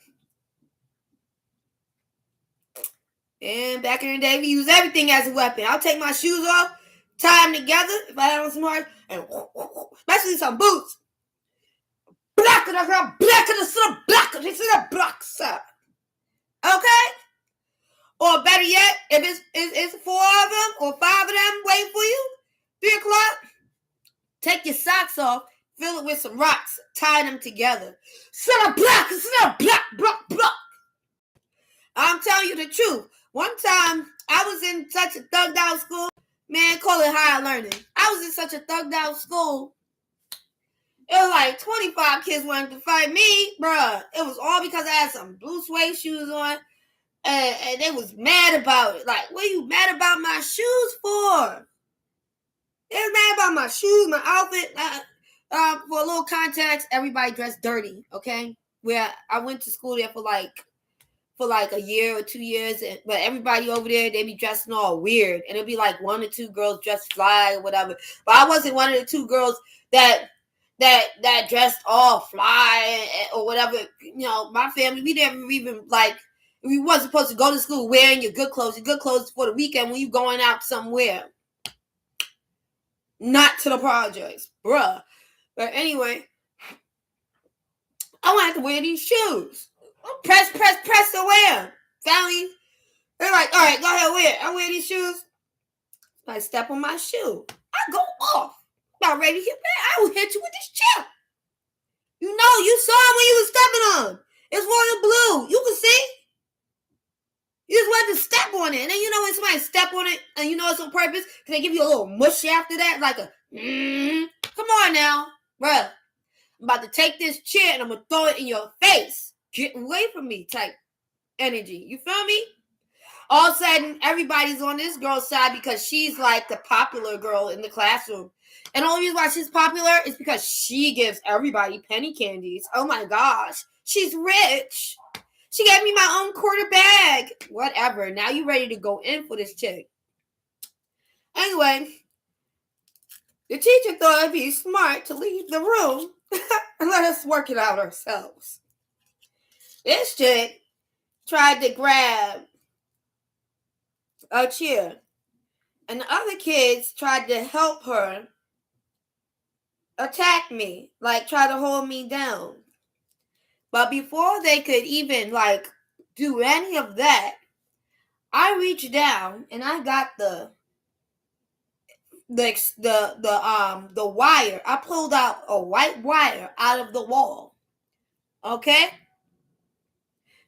And back in the day, we used everything as a weapon. I'll take my shoes off, tie them together if I had on some hard, and especially some boots. Black of the blocks. Okay? Or better yet, if it's 4 of them or 5 of them waiting for you, 3 o'clock, take your socks off, fill it with some rocks, tie them together. Block. I'm telling you the truth. One time, I was in such a thugged out school. Man, call it higher learning. I was in such a thugged out school. It was like 25 kids wanted to fight me, bruh. It was all because I had some blue suede shoes on. And they was mad about it. Like, what are you mad about my shoes for? They was mad about my shoes, my outfit. For a little context, everybody dressed dirty, okay? Where I went to school there for like a year or 2 years, but everybody over there, they be dressing all weird, and it'd be like 1 or 2 girls dressed fly or whatever. But I wasn't one of the 2 girls that dressed all fly or whatever. You know, my family, we never even we wasn't supposed to go to school wearing your good clothes. Your good clothes for the weekend when you going out somewhere, not to the projects, bruh. But anyway, I wanted to wear these shoes. Press to wear. Family, they're like, all right, go ahead, wear it. I wear these shoes. I step on my shoe. I go off. About ready to hit back. I will hit you with this chair. You know, you saw it when you was stepping on. It's one of blue. You can see. You just wanted to step on it. And then you know when somebody step on it and you know it's on purpose, can they give you a little mush after that? Like a, come on now. Bruh, I'm about to take this chair and I'm going to throw it in your face. Get away from me type energy. You feel me? All of a sudden, everybody's on this girl's side because she's like the popular girl in the classroom. And the only reason why she's popular is because she gives everybody penny candies. Oh my gosh. She's rich. She gave me my own quarter bag. Whatever. Now you ready to go in for this chick. Anyway, the teacher thought it'd be smart to leave the room and let us work it out ourselves. This chick tried to grab a chair, and the other kids tried to help her attack me, like try to hold me down. But before they could even do any of that, I reached down and I got the wire. I pulled out a white wire out of the wall. Okay?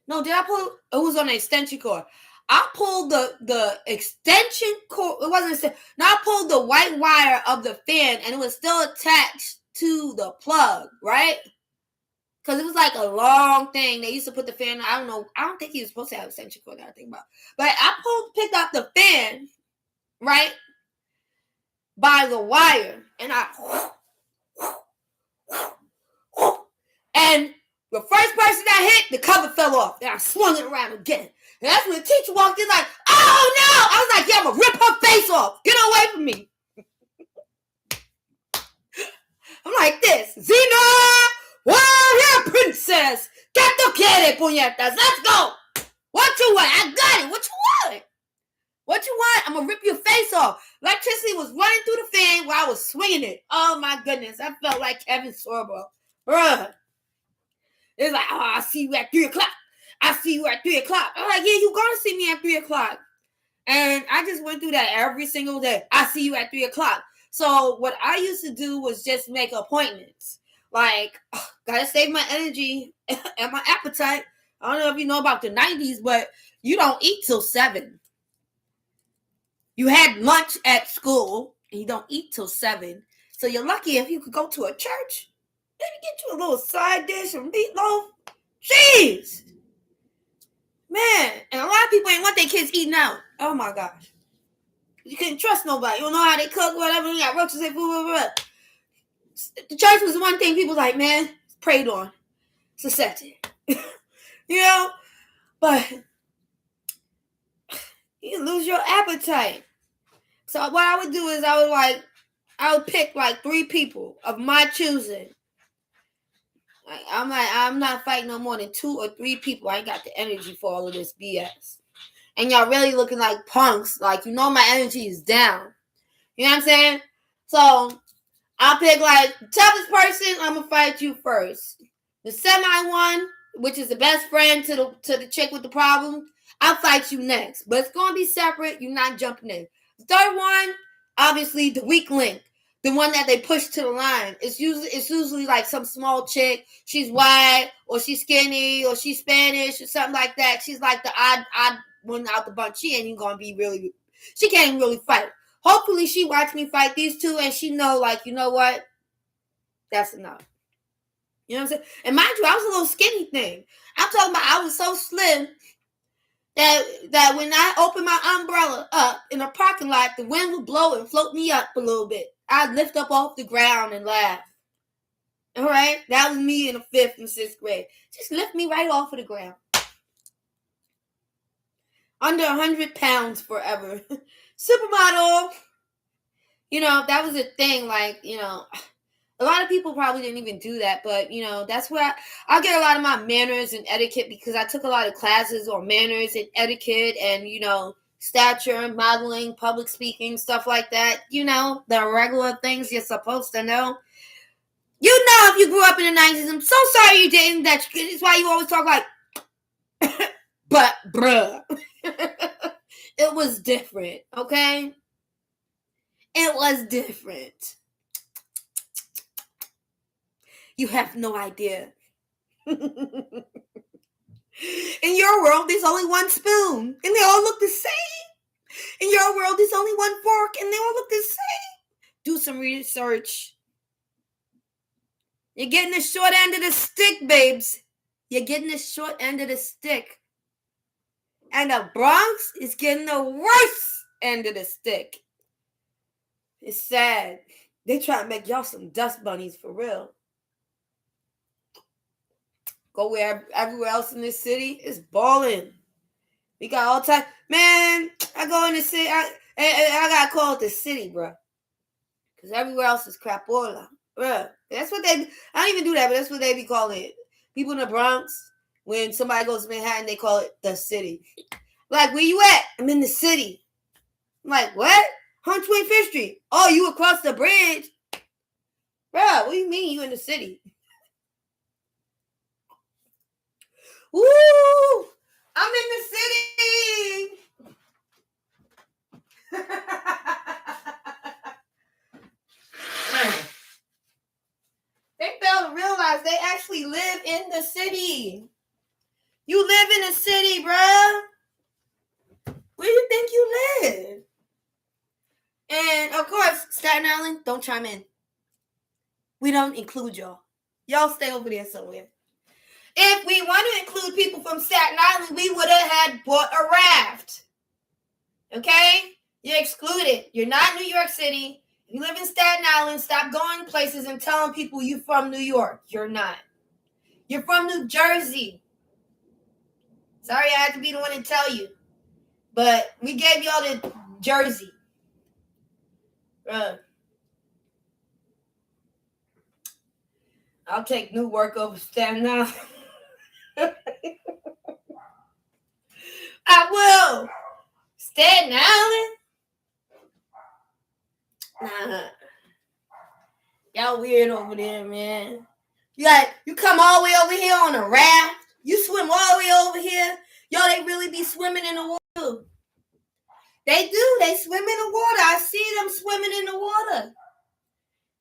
No, did I pull? It was on an extension cord. I pulled the extension cord. It wasn't. No, I pulled the white wire of the fan, and it was still attached to the plug, right? Because it was like a long thing. They used to put the fan. I don't know. I don't think he was supposed to have extension cord. I think about. But I picked up the fan, right, by the wire, and and the first person that hit, the cover fell off. And I swung it around again. And that's when the teacher walked in like, oh no! I was like, yeah, I'm going to rip her face off. Get away from me. I'm like this. Xena, warrior princess. Get the quiere, puñetas. Let's go. What you want? I got it. What you want? What you want? I'm going to rip your face off. Electricity was running through the fan while I was swinging it. Oh my goodness. I felt like Kevin Sorbo. Bruh. It's like, oh, I'll see you at 3 o'clock. I see you at 3 o'clock. I'm like, yeah, you gonna see me at 3 o'clock. And I just went through that every single day. I see you at 3 o'clock. So what I used to do was just make appointments. Like, gotta save my energy and my appetite. I don't know if you know about the 90s, but you don't eat till 7. You had lunch at school and you don't eat till 7. So you're lucky if you could go to a church. Maybe get you a little side dish of meatloaf. Jeez. Man, and a lot of people ain't want their kids eating out. Oh my gosh. You couldn't trust nobody. You don't know how they cook, whatever. You got roaches and food, blah, blah, blah. The church was one thing people like, man, it's prayed on. It's accepted. You know? But you lose your appetite. So what I would do is I would pick like 3 people of my choosing. I'm not fighting no more than 2 or 3 people. I ain't got the energy for all of this BS. And y'all really looking like punks. Like, you know my energy is down. You know what I'm saying? So I'll pick like toughest person. I'm gonna fight you first. The semi one, which is the best friend to the chick with the problem, I'll fight you next. But it's gonna be separate. You're not jumping in. The third one, obviously the weak link, the one that they push to the line. It's usually like some small chick. She's white or she's skinny or she's Spanish or something like that. She's like the odd one out the bunch. She ain't even gonna be really. She can't even really fight. Hopefully she watched me fight these 2 and she know, like, you know what? That's enough. You know what I'm saying? And mind you, I was a little skinny thing. I'm talking about I was so slim that when I opened my umbrella up in a parking lot, the wind would blow and float me up a little bit. I'd lift up off the ground and laugh. All right? That was me in the 5th and 6th grade. Just lift me right off of the ground. Under 100 pounds forever. Supermodel. You know, that was a thing. Like, you know, a lot of people probably didn't even do that. But, you know, that's where I get a lot of my manners and etiquette because I took a lot of classes on manners and etiquette and, you know, stature, modeling, public speaking, stuff like that. You know, the regular things you're supposed to know. You know, if you grew up in the 90s, I'm so sorry you didn't. That's why you always talk like, but bruh. It was different, okay? It was different. You have no idea. In your world, there's only one spoon, and they all look the same. In your world, there's only one fork, and they all look the same. Do some research. You're getting the short end of the stick, babes. You're getting the short end of the stick. And the Bronx is getting the worst end of the stick. It's sad. They try to make y'all some dust bunnies for real. Go where everywhere else in this city is balling. We got all time. Man, I go in the city. I gotta call it the city, bro. Because everywhere else is crapola. Bro. That's what they. I don't even do that, but that's what they be calling it. People in the Bronx. When somebody goes to Manhattan, they call it the city. Like, where you at? I'm in the city. I'm like, what? 125th Street. Oh, you across the bridge? Bro, what do you mean you in the city? Woo! I'm in the city! They fail to realize they actually live in the city. You live in a city, bruh. Where do you think you live? And, of course, Staten Island, don't chime in. We don't include y'all. Y'all stay over there somewhere. If we want to include people from Staten Island, we would have had bought a raft. Okay? You're excluded. You're not New York City. If you live in Staten Island, stop going places and telling people you're from New York. You're not. You're from New Jersey. Sorry I had to be the one to tell you. But we gave y'all the Jersey. I'll take Newark over Staten Island. I will. Staten Island? Nah. Y'all weird over there, man. You come all the way over here on a raft? You swim all the way over here. Yo, they really be swimming in the water. They do. They swim in the water. I see them swimming in the water.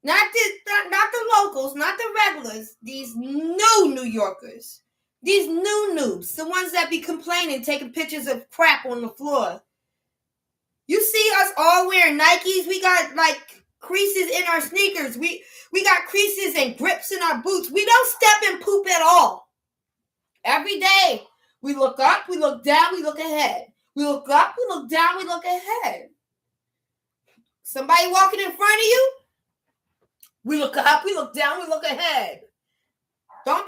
Not the locals, not the regulars. These new New Yorkers. These new noobs. The ones that be complaining, taking pictures of crap on the floor. You see us all wearing Nikes. We got like creases in our sneakers. We got creases and grips in our boots. We don't step in poop at all. Every day, we look up, we look down, we look ahead. We look up, we look down, we look ahead. Somebody walking in front of you, we look up, we look down, we look ahead. Don't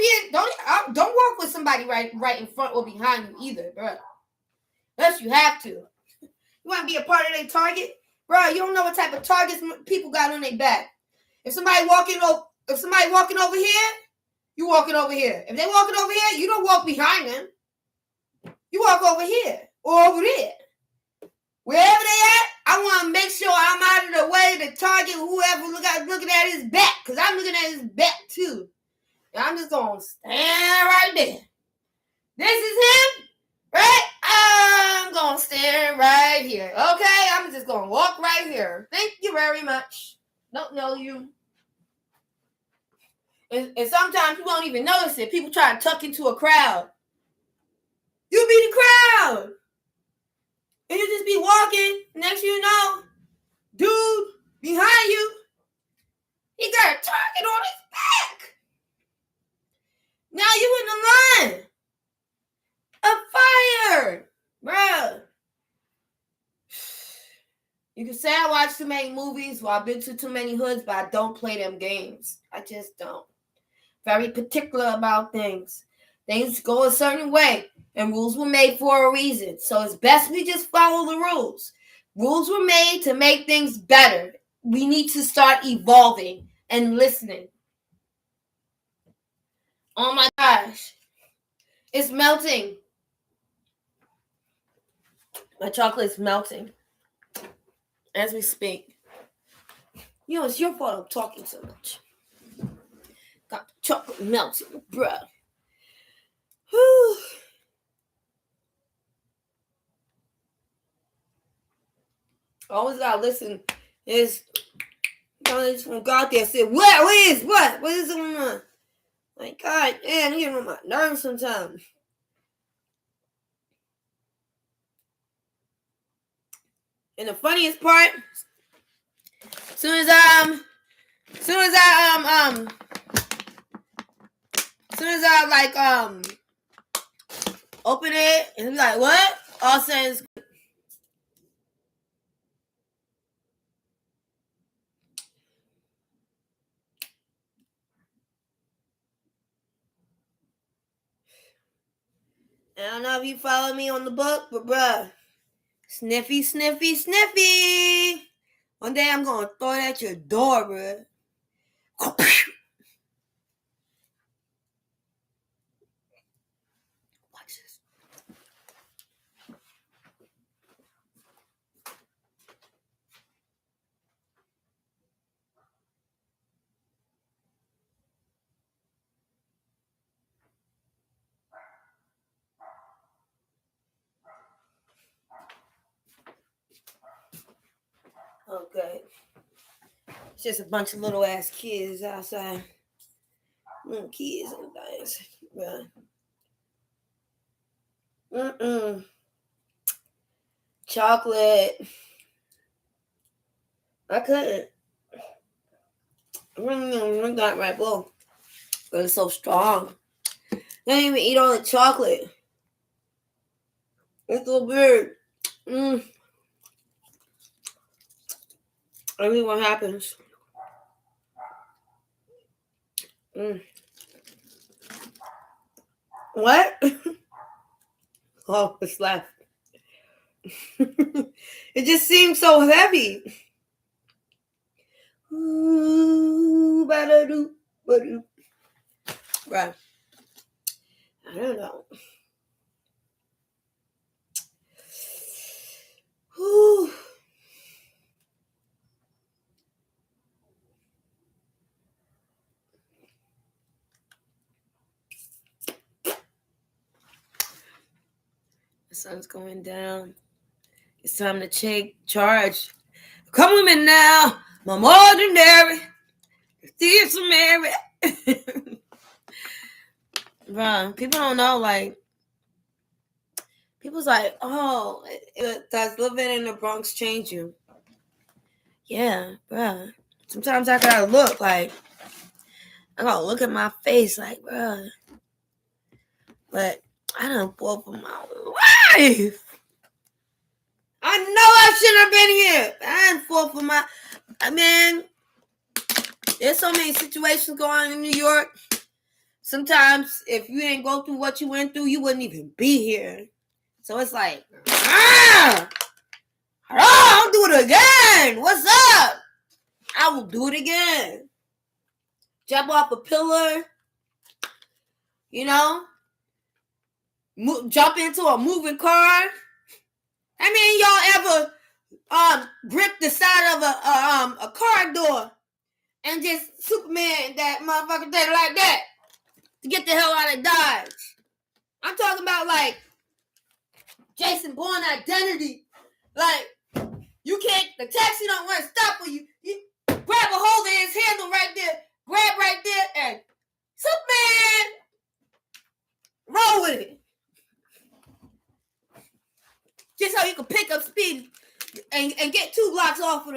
walk with somebody right in front or behind you either, bro. Unless you have to. You want to be a part of their target, bro? You don't know what type of targets people got on their back. If somebody walking over here, you walking over here. If they walking over here, you don't walk behind them. You walk over here or over there. Wherever they at, I want to make sure I'm out of the way to target whoever looking at his back, because I'm looking at his back too. And I'm just going to stand right there. This is him, right? I'm going to stand right here. Okay? I'm just going to walk right here. Thank you very much. Don't know you. And sometimes you won't even notice it. People try to tuck into a crowd. You be the crowd. And you just be walking. Next you know, dude behind you, he got a target on his back. Now you in the line of fire, bro. You can say I watch too many movies, or I've been to too many hoods, but I don't play them games. I just don't. Very particular about things. Things go a certain way, and rules were made for a reason. So it's best we just follow the rules. Rules were made to make things better. We need to start evolving and listening. Oh my gosh. It's melting. My chocolate is melting as we speak. You know, it's your fault I'm talking so much. Got the chocolate melting, bruh. Whew. Always gotta listen. Is I just want to go out there and say, what? What is going on? Like, God damn, you get on my nerves sometimes. And the funniest part, as soon as I open it and be like, what? All of a sudden, I don't know if you follow me on the book, but bruh, sniffy, sniffy, sniffy. One day I'm gonna throw it at your door, bruh. Watch this. Okay. It's just a bunch of little ass kids outside. Little kids and things. Bruh. Chocolate. I couldn't. I really drink that Red Bull. But it's so strong. I didn't even eat all the chocolate. It's so weird. I mean, what happens? What? Oh, it's left. It just seems so heavy. Ooh, ba-da-doo, ba-doo. Right. I don't know. Ooh. sun's going down. It's time to take charge. Come with me now. I'm ordinary. Thieves are Mary. Bro, people don't know, like, people's like, oh, does living in the Bronx change you? Yeah, bro. Sometimes I gotta look, like, I gotta look at my face, like, bro. But I done fought for my life. I know I shouldn't have been here. I done fought for my, there's so many situations going on in New York. Sometimes if you didn't go through what you went through, you wouldn't even be here. So it's like, I'll do it again. What's up? I will do it again. Jump off a pillar, you know, jump into a moving car. Y'all ever grip the side of a car door and just Superman that motherfucker thing like that to get the hell out of Dodge? I'm talking about like Jason Bourne identity. Like, you can't, the taxi don't want to stop for you. You grab a hold of his handle right there, grab right there, and Superman, roll with it. Just so you can pick up speed and get 2 blocks off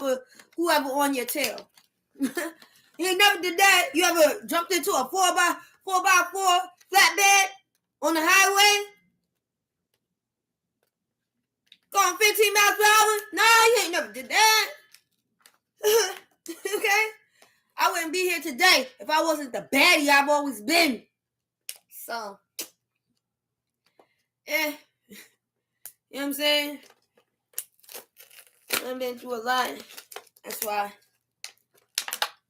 of whoever on your tail. You ain't never did that. You ever jumped into a 4x4 flatbed on the highway? Going 15 miles per hour? No, you ain't never did that. Okay? I wouldn't be here today if I wasn't the baddie I've always been. So, you know what I'm saying? I've been through a lot. That's why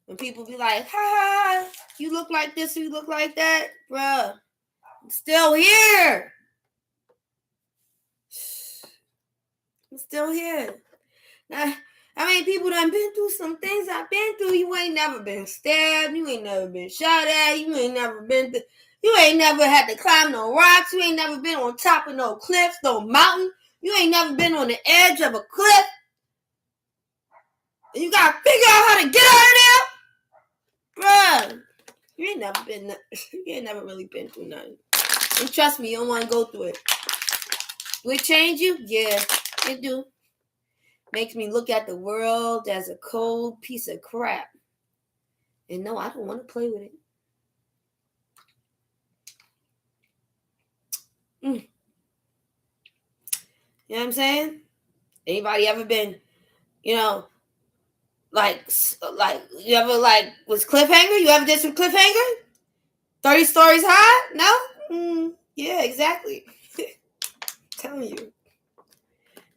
when people be like, ha, you look like this, you look like that, bruh, I'm still here. I'm still here. Now, people done been through some things I've been through. You ain't never been stabbed. You ain't never been shot at. You ain't never had to climb no rocks. You ain't never been on top of no cliffs, no mountain. You ain't never been on the edge of a cliff. And you gotta figure out how to get out of there. Bruh, you ain't never really been through nothing. And trust me, you don't want to go through it. Will it change you? Yeah, it do. Makes me look at the world as a cold piece of crap. And no, I don't want to play with it. You know what I'm saying? Anybody ever been, like you ever was cliffhanger? You ever did some cliffhanger? 30 stories high? No? Yeah, exactly. I'm telling you.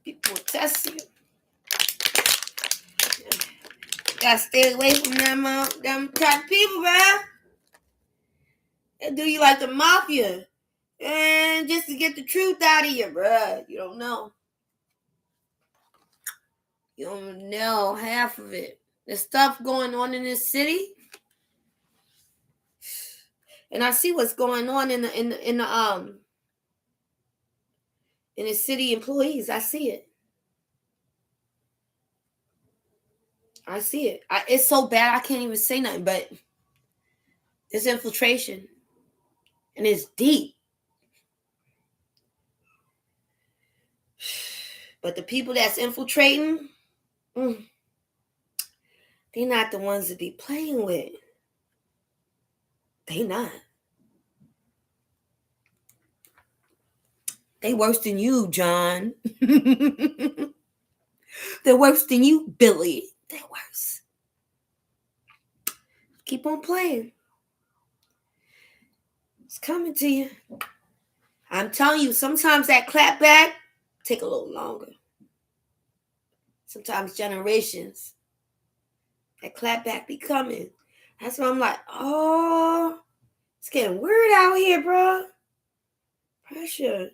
People will test you. You gotta stay away from them type of people, man. They do you like the mafia. And just to get the truth out of you, bruh. You don't know. You don't know half of it. There's stuff going on in this city. And I see what's going on in the city employees. I see it. It's so bad I can't even say nothing, but there's infiltration. And it's deep. But the people that's infiltrating, they're not the ones to be playing with. They not. They worse than you, John. They're worse than you, Billy. They're worse. Keep on playing. It's coming to you. I'm telling you, sometimes that clap back take a little longer. Sometimes generations. That clap back be coming. That's why I'm like, oh, it's getting weird out here, bro. Pressure.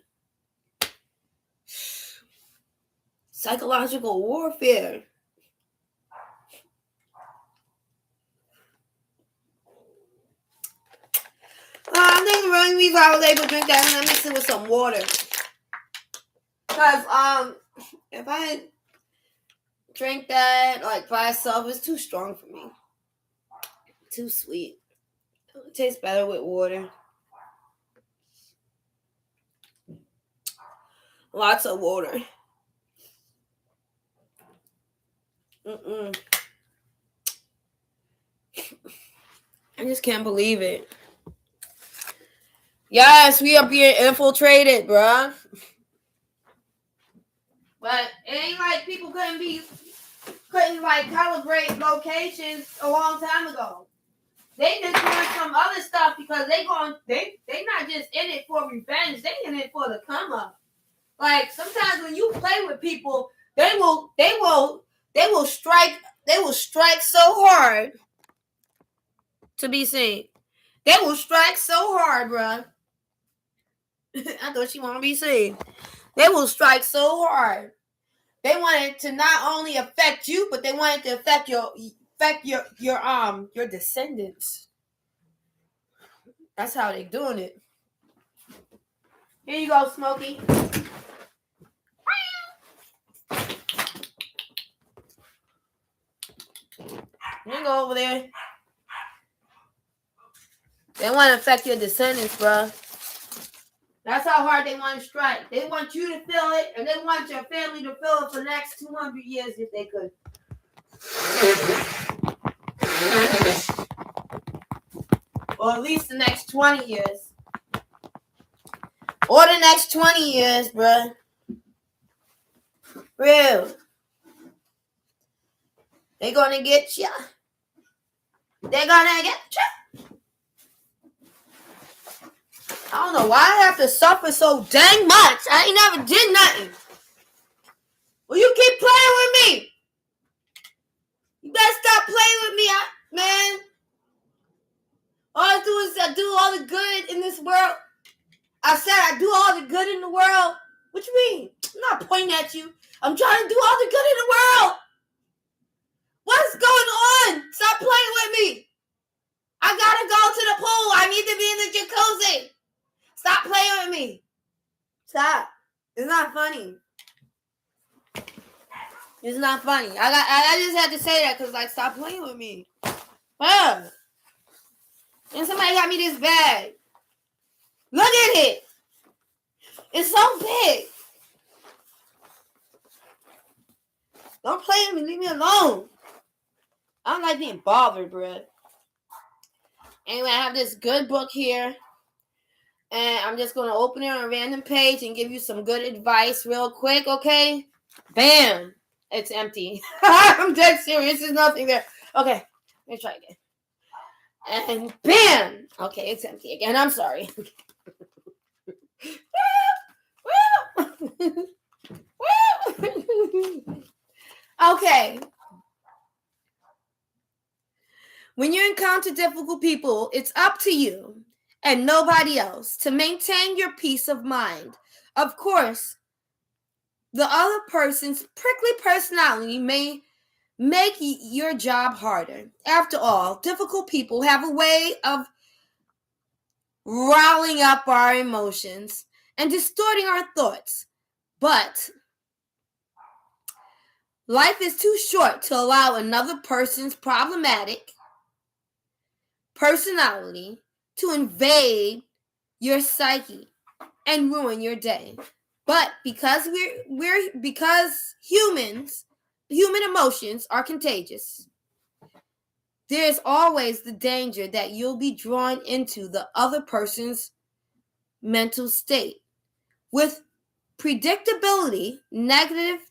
Psychological warfare. I think the running reason I was able to drink that and I mixed it with some water. Because if I drink that like by itself, it's too strong for me. Too sweet. It tastes better with water. Lots of water. I just can't believe it. Yes, we are being infiltrated, bruh. But it ain't like people couldn't like calibrate locations a long time ago. They just doing some other stuff because they not just in it for revenge. They in it for the come up. Like sometimes when you play with people, they will strike so hard to be seen. They will strike so hard, bruh. I thought she want to be seen. They will strike so hard. They want it to not only affect you, but they want it to affect your descendants. That's how they doing it. Here you go, Smokey. You go over there. They want to affect your descendants, bro. That's how hard they want to strike. They want you to feel it, and they want your family to feel it for the next 200 years if they could. Or at least the next 20 years. Or the next 20 years, bro. Real. They're going to get you. They're going to get you. I don't know why I have to suffer so dang much. I ain't never did nothing. Well, you keep playing with me. You better stop playing with me, man. All I do is I do all the good in this world. I said I do all the good in the world. What you mean? I'm not pointing at you. I'm trying to do all the good in the world. What's going on? Stop playing with me. I gotta go to the pool. I need to be in the jacuzzi. Stop playing with me. Stop. It's not funny. It's not funny. I just had to say that because, like, stop playing with me. And somebody got me this bag. Look at it. It's so big. Don't play with me. Leave me alone. I don't like being bothered, bro. Anyway, I have this good book here. And I'm just going to open it on a random page and give you some good advice real quick, okay? Bam. It's empty. I'm dead serious. There's nothing there. Okay. Let me try again. And bam. Okay, it's empty again. I'm sorry. Okay. When you encounter difficult people, it's up to you and nobody else to maintain your peace of mind. Of course, the other person's prickly personality may make your job harder. After all, difficult people have a way of riling up our emotions and distorting our thoughts. But life is too short to allow another person's problematic personality to invade your psyche and ruin your day. But because human emotions are contagious, there's always the danger that you'll be drawn into the other person's mental state. With predictably negative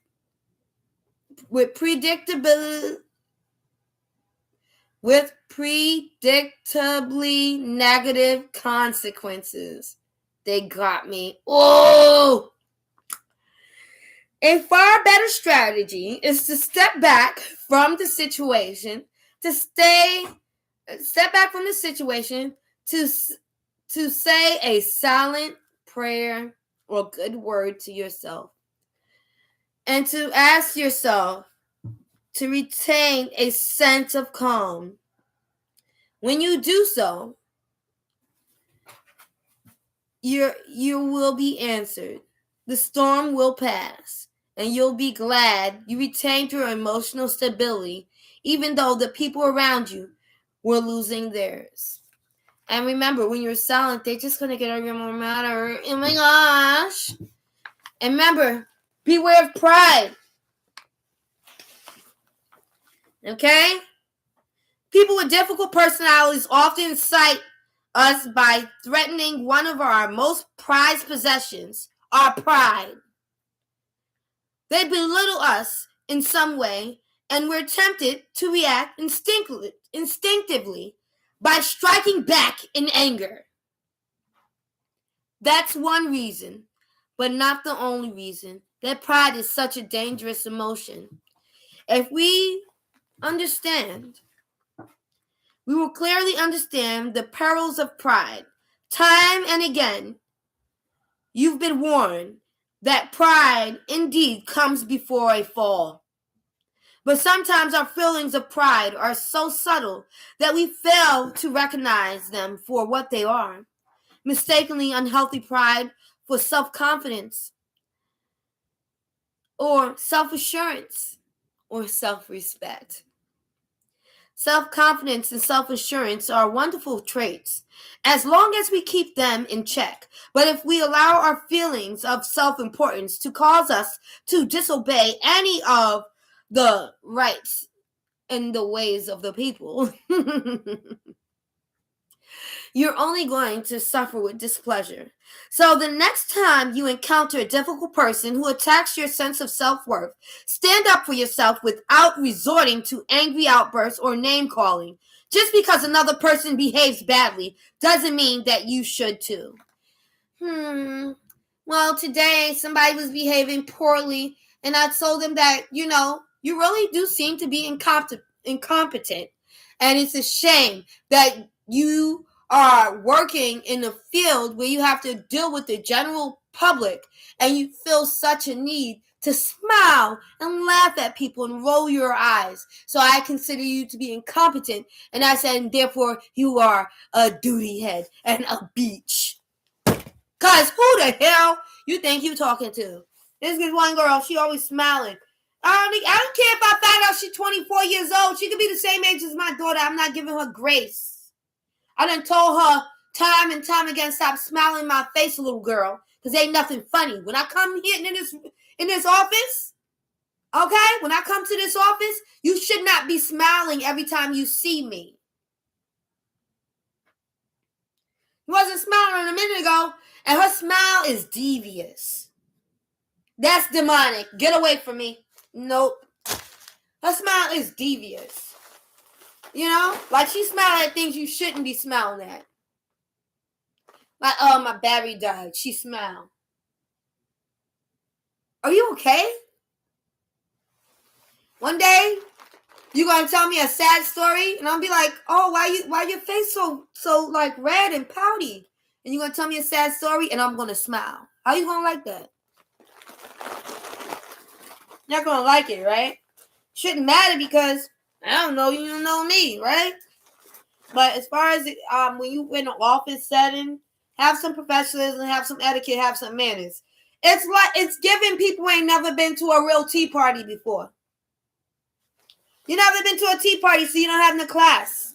consequences. They got me. Oh! A far better strategy is to step back from the situation, to say a silent prayer or good word to yourself, and to ask yourself to retain a sense of calm. When you do so, you will be answered. The storm will pass, and you'll be glad you retained your emotional stability, even though the people around you were losing theirs. And remember, when you're silent, they're just going to get even more madder. Oh my gosh. And remember, beware of pride. Okay? People with difficult personalities often incite us by threatening one of our most prized possessions, our pride. They belittle us in some way, and we're tempted to react instinctively by striking back in anger. That's one reason, but not the only reason, that pride is such a dangerous emotion. If we understand, we will clearly understand the perils of pride. Time and again, you've been warned that pride indeed comes before a fall. But sometimes our feelings of pride are so subtle that we fail to recognize them for what they are. Mistakenly unhealthy pride for self-confidence, or self-assurance, or self-respect. Self-confidence and self-assurance are wonderful traits, as long as we keep them in check. But if we allow our feelings of self-importance to cause us to disobey any of the rights and the ways of the people, you're only going to suffer with displeasure. So the next time you encounter a difficult person who attacks your sense of self-worth, stand up for yourself without resorting to angry outbursts or name-calling. Just because another person behaves badly doesn't mean that you should too. Well, today somebody was behaving poorly, and I told them that, you really do seem to be incompetent. And it's a shame that you are working in a field where you have to deal with the general public, and you feel such a need to smile and laugh at people and roll your eyes. So I consider you to be incompetent, and I said, and therefore you are a duty head and a beach. Cause who the hell you think you talking to? This is one girl, she always smiling. I don't care if I find out she's 24 years old. She could be the same age as my daughter. I'm not giving her grace. I done told her time and time again, stop smiling in my face, little girl, because ain't nothing funny. When I come here in this office, okay, when I come to this office, you should not be smiling every time you see me. You wasn't smiling a minute ago, and her smile is devious. That's demonic. Get away from me. Nope. Her smile is devious. Like she smiling at things you shouldn't be smiling at. Like, oh, my battery died. She smiled. Are you okay? One day, you gonna tell me a sad story, and I'll be like, oh, why your face so like red and pouty? And you're gonna tell me a sad story, and I'm gonna smile. How you gonna like that? You're not gonna like it, right? Shouldn't matter because I don't know you, don't know me, right? But as far as when you in an office setting, have some professionalism, have some etiquette, have some manners. It's like it's giving people who ain't never been to a real tea party before. You never been to a tea party, so you don't have no class.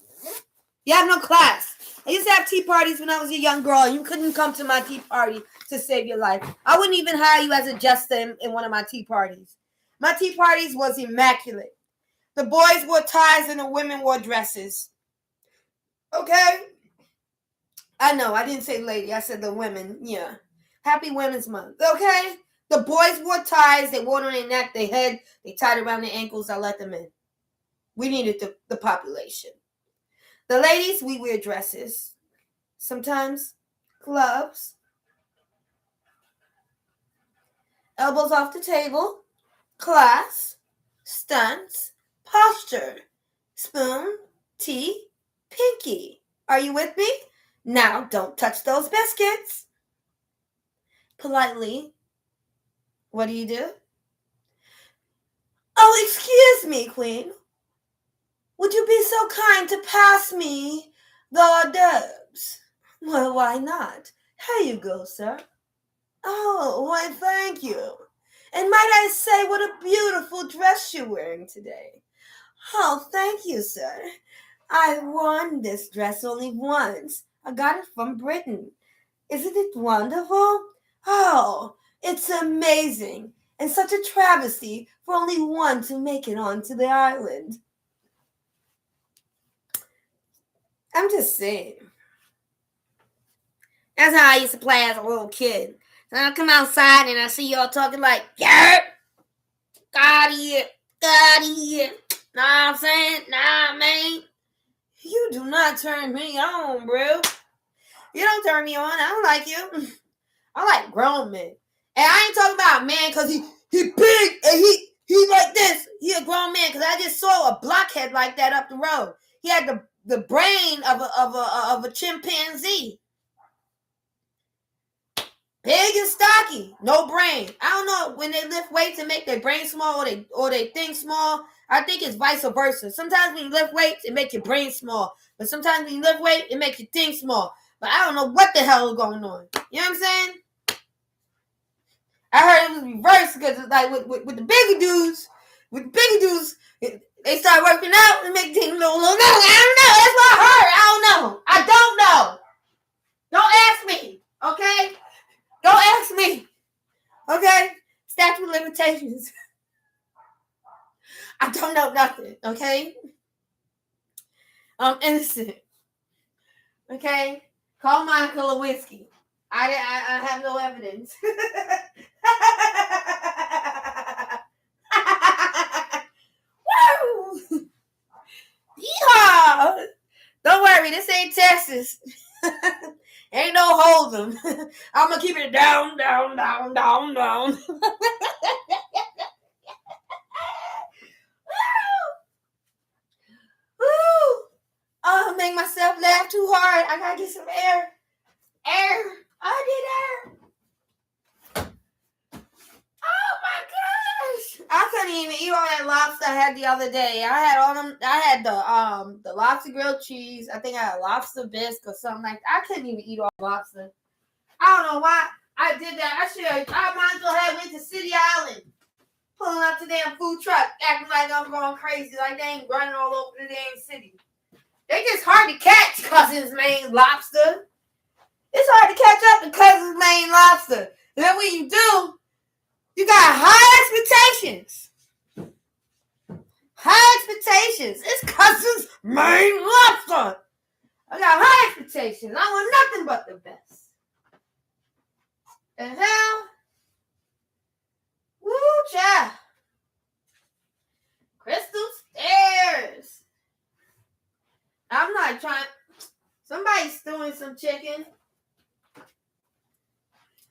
You have no class. I used to have tea parties when I was a young girl, and you couldn't come to my tea party to save your life. I wouldn't even hire you as a jester in one of my tea parties. My tea parties was immaculate. The boys wore ties and the women wore dresses. Okay? I know, I didn't say lady, I said the women. Yeah. Happy Women's Month. Okay? The boys wore ties, they wore it on their neck, their head, they tied around their ankles, I let them in. We needed the population. The ladies, we wear dresses. Sometimes gloves. Elbows off the table. Class. Stunts. Posture. Spoon. Tea. Pinky. Are you with me? Now, don't touch those biscuits. Politely. What do? Oh, excuse me, Queen. Would you be so kind to pass me the hors d'oeuvres? Well, why not? Here you go, sir. Oh, why, thank you. And might I say, what a beautiful dress you're wearing today. Oh, thank you, sir. I worn this dress only once. I got it from Britain. Isn't it wonderful? Oh, it's amazing. And such a travesty for only one to make it onto the island. I'm just saying. That's how I used to play as a little kid. So I come outside and I see y'all talking like, yeah, got it, got it. Know what I'm saying? Nah, man. You do not turn me on, bro. You don't turn me on. I don't like you. I like grown men. And I ain't talking about a man because he big and he like this. He a grown man because I just saw a blockhead like that up the road. He had the brain of a chimpanzee. Big and stocky, no brain. I don't know when they lift weights and make their brain small or they think small. I think it's vice versa. Sometimes when you lift weights, it makes your brain small. But sometimes when you lift weight, it makes you think small. But I don't know what the hell is going on. You know what I'm saying? I heard it was reversed because it's like with the bigger dudes, they start working out and make things a little. I don't know. That's what I heard. I don't know. I don't know. Don't ask me. Okay? Don't ask me. Okay? Statute of limitations. I don't know nothing. Okay? I'm innocent. Okay? Call Monica Lewinsky. I have no evidence. Woo! Yeehaw! Don't worry, this ain't Texas. Ain't no hold 'em. I'm gonna keep it down. Woo! Oh, make myself laugh too hard. I gotta get some air. I need air. Oh my gosh! I couldn't even eat all that lobster I had the other day. I had all them. I had the lobster grilled cheese. I think I had a lobster bisque or something like that. I couldn't even eat all lobster. I don't know why I did that. I might as well have went to City Island, pulling up the damn food truck, acting like I'm going crazy, like they ain't running all over the damn city. They just hard to catch Cousin's Maine lobster. It's hard to catch up to Cousin's Maine lobster. And then when you do, you got high expectations. High expectations. It's Cousin's Maine lobster. I got high expectations. I want nothing but the best. The hell? Woo, child. Crystal Stairs. I'm not trying. Somebody's stewing some chicken.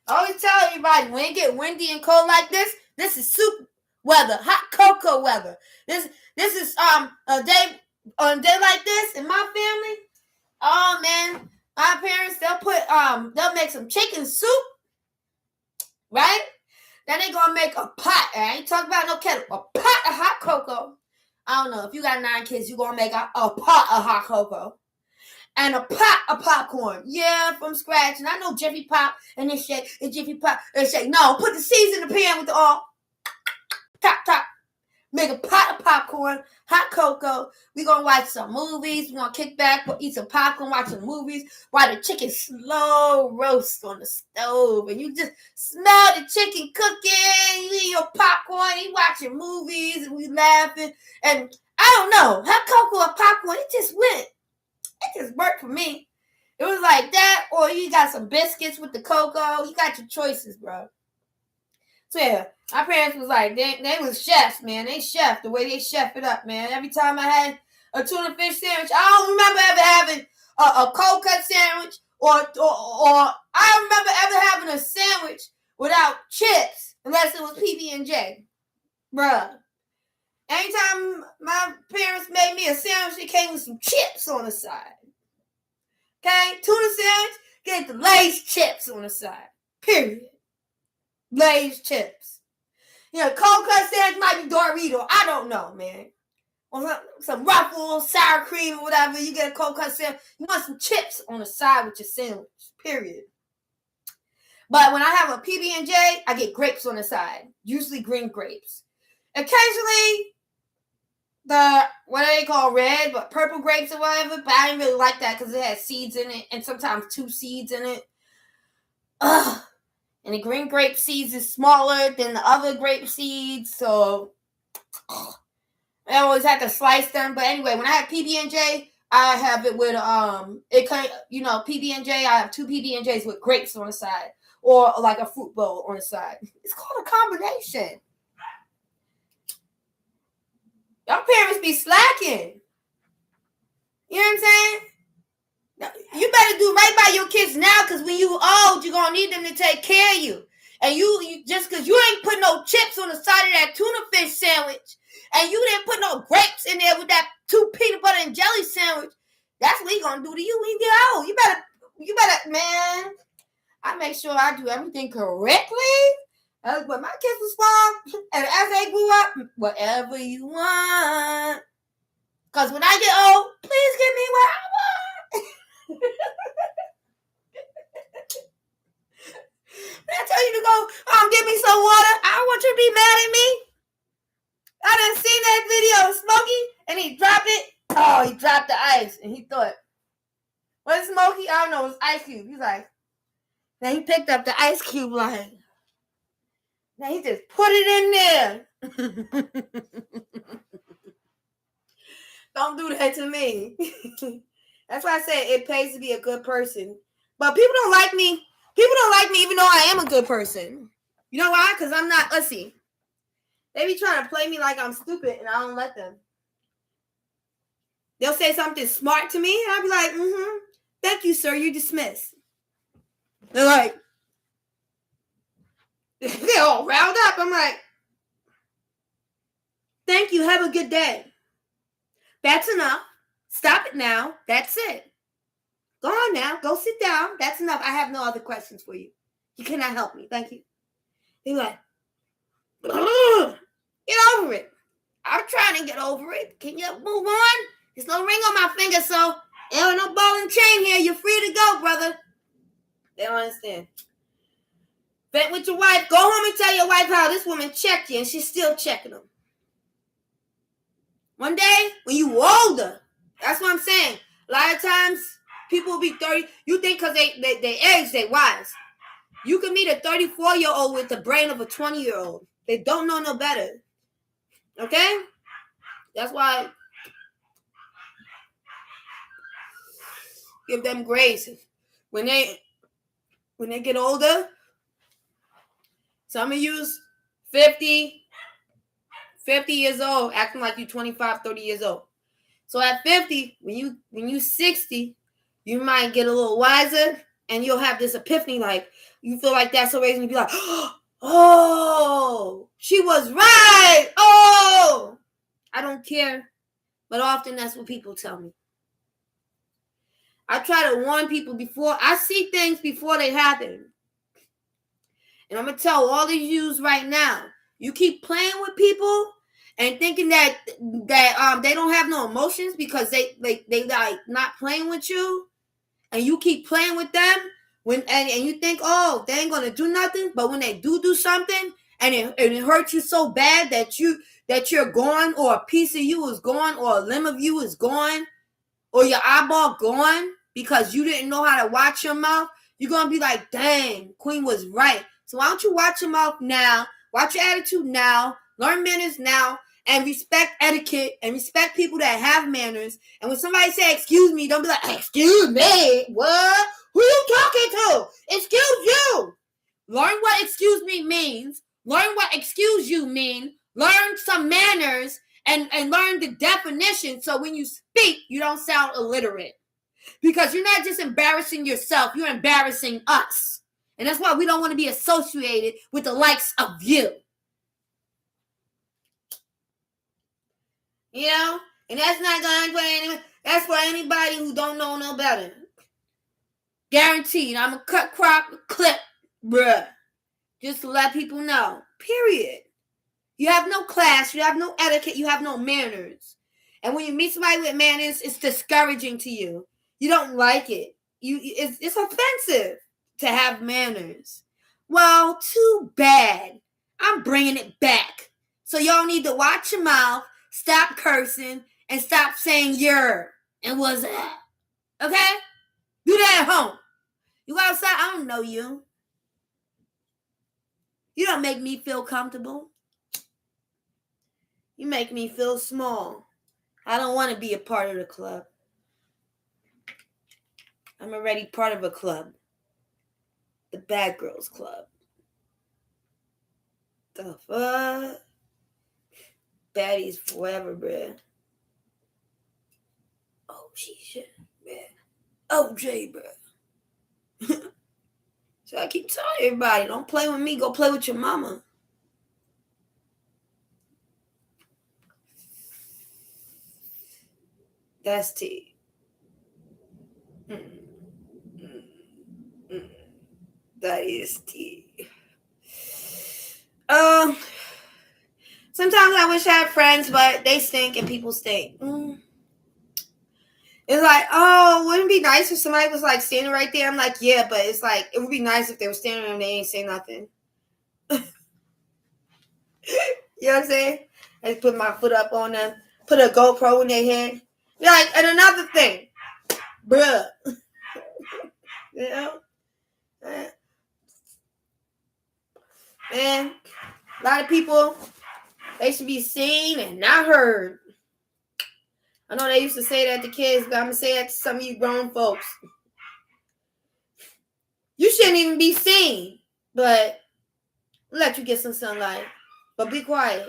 I always tell everybody when it get windy and cold like this is soup weather, hot cocoa weather. This is a day on a day like this in my family. Oh man, my parents they'll make some chicken soup, right? Then they gonna make a pot. I ain't talking about no kettle. A pot of hot cocoa. I don't know if you got 9 kids, you gonna make a pot of hot cocoa. And a pot of popcorn. Yeah, from scratch. And I know Jiffy Pop and this shit and Jiffy Pop and shit. No, put the seeds in the pan with the all. Top. Make a pot of popcorn, hot cocoa. We gonna watch some movies. We gonna kick back, eat some popcorn, watch some movies, while the chicken slow roast on the stove. And you just smell the chicken cooking. You eat your popcorn, you watching movies, and we laughing. And I don't know, hot cocoa or popcorn, it just went. It just worked for me. It was like that, or you got some biscuits with the cocoa. You got your choices, bro. So yeah, my parents was like, they was chefs, man. They chef the way they chef it up, man. Every time I had a tuna fish sandwich, I don't remember ever having a cold cut sandwich, or I don't remember ever having a sandwich without chips, unless it was PB&J, bruh. Anytime my parents made me a sandwich, it came with some chips on the side. Okay? Tuna sandwich, get the Lay's chips on the side. Period. Lay's chips. You know, cold cut sandwich might be Dorito. I don't know, man. Or some Ruffles, sour cream, or whatever. You get a cold cut sandwich. You want some chips on the side with your sandwich. Period. But when I have a PB&J, I get grapes on the side. Usually green grapes. Occasionally, what do they call red, but purple grapes or whatever. But I didn't really like that because it has seeds in it, and sometimes 2 seeds in it. Ugh. And the green grape seeds is smaller than the other grape seeds, so I always have to slice them. But anyway, when I have PB&J, I have it with PB&J. I have 2 PB&Js with grapes on the side, or like a fruit bowl on the side. It's called a combination. Your parents be slacking. You know what I'm saying? You better do right by your kids now, because when you old, you're going to need them to take care of you. And you just because you ain't put no chips on the side of that tuna fish sandwich, and you didn't put no grapes in there with that 2 peanut butter and jelly sandwich, that's what he going to do to you when you get old. You better, man, I make sure I do everything correctly. When my kids were small, and as they grew up, whatever you want. Because when I get old, please give me what I want. When I tell you to go, give me some water, I don't want you to be mad at me. I done seen that video of Smokey, and he dropped it. Oh, he dropped the ice, and he thought, what's Smokey? I don't know, it's Ice Cube. He's like, then he picked up the ice cube like, now he just put it in there. Don't do that to me. That's why I said it pays to be a good person. But people don't like me. People don't like me even though I am a good person. You know why? Because I'm not. Let's see. They be trying to play me like I'm stupid, and I don't let them. They'll say something smart to me, and I'll be like, thank you, sir. You're dismissed. They're like, they're all riled up. I'm like, thank you. Have a good day. That's enough. Stop it now. That's it. Go on now. Go sit down. That's enough. I have no other questions for you. You cannot help me. Thank you. They're like, get over it. I'm trying to get over it. Can you move on? There's no ring on my finger, so there ain't no ball and chain here. You're free to go, brother. They don't understand. Vent with your wife. Go home and tell your wife how this woman checked you, and she's still checking them. One day, when you older, that's what I'm saying. A lot of times, people will be 30. You think because they age, they wise. You can meet a 34-year-old with the brain of a 20-year-old. They don't know no better. Okay? That's why give them grace. When they get older, some of you's 50 years old, acting like you're 25, 30 years old. So at 50, when you 60, you might get a little wiser, and you'll have this epiphany, like you feel like that's a reason to be like, oh, she was right. Oh, I don't care, but often that's what people tell me. I try to warn people before I see things before they happen. And I'm going to tell all of you right now, you keep playing with people and thinking that they don't have no emotions because they like not playing with you, and you keep playing with them and you think, oh, they ain't going to do nothing, but when they do something and it hurts you so bad that you're gone, or a piece of you is gone, or a limb of you is gone, or your eyeball gone because you didn't know how to watch your mouth, you're going to be like, dang, Queen was right. So why don't you watch your mouth now, watch your attitude now, learn manners now, and respect etiquette, and respect people that have manners. And when somebody say, excuse me, don't be like, excuse me, what? Who you talking to? Excuse you. Learn what excuse me means. Learn what excuse you mean. Learn some manners and learn the definition, so when you speak, you don't sound illiterate. Because you're not just embarrassing yourself, you're embarrassing us. And that's why we don't want to be associated with the likes of you. You know? And that's not going to anyone. That's for anybody who don't know no better. Guaranteed. I'm a cut crop clip, bruh. Just to let people know. Period. You have no class. You have no etiquette. You have no manners. And when you meet somebody with manners, it's discouraging to you. You don't like it. It's offensive to have manners. Well, too bad. I'm bringing it back. So y'all need to watch your mouth, stop cursing, and stop saying "you're" and "was that." Okay? Do that at home. You go outside, I don't know you. You don't make me feel comfortable. You make me feel small. I don't want to be a part of the club. I'm already part of a club. The Bad Girls Club. The fuck? Baddies forever, bruh. Oh, shit, bruh. OJ, bruh. So I keep telling everybody, don't play with me, go play with your mama. That's tea. That is tea. Sometimes I wish I had friends, but they stink and people stink. It's like, oh, wouldn't it be nice if somebody was like standing right there? I'm like, yeah, but it's like, it would be nice if they were standing there and they ain't say nothing. You know what I'm saying? I just put my foot up on them, put a GoPro in their hand. Like, and another thing, bruh. You know? Man, a lot of people, they should be seen and not heard. I know they used to say that to kids, but I'm going to say that to some of you grown folks. You shouldn't even be seen, but let you get some sunlight. But be quiet.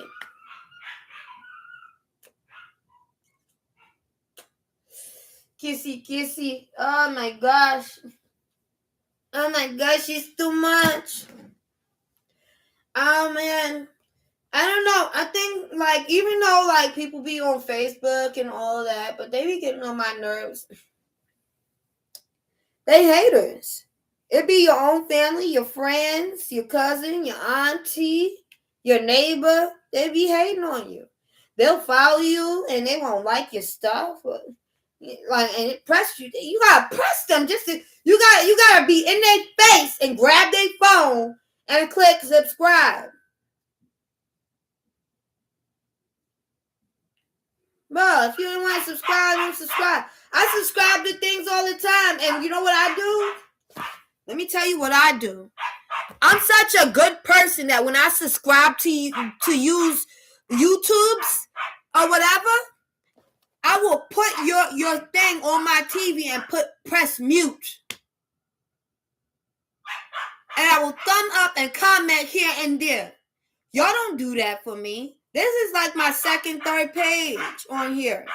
Kissy, kissy. Oh my gosh. Oh my gosh, it's too much. Oh man. I don't know. I think like even though like people be on Facebook and all that, but they be getting on my nerves. They haters. It be your own family, your friends, your cousin, your auntie, your neighbor. They be hating on you. They'll follow you and they won't like your stuff. Like and it press you. You gotta press them just to you gotta be in their face and grab their phone and click subscribe. Bro, if you don't want to subscribe, don't subscribe. I subscribe to things all the time, and you know what I do? Let me tell you what I do. I'm such a good person that when I subscribe to use YouTube's or whatever, I will put your thing on my TV and press mute. And I will thumb up and comment here and there. Y'all don't do that for me. This is like my second, third page on here.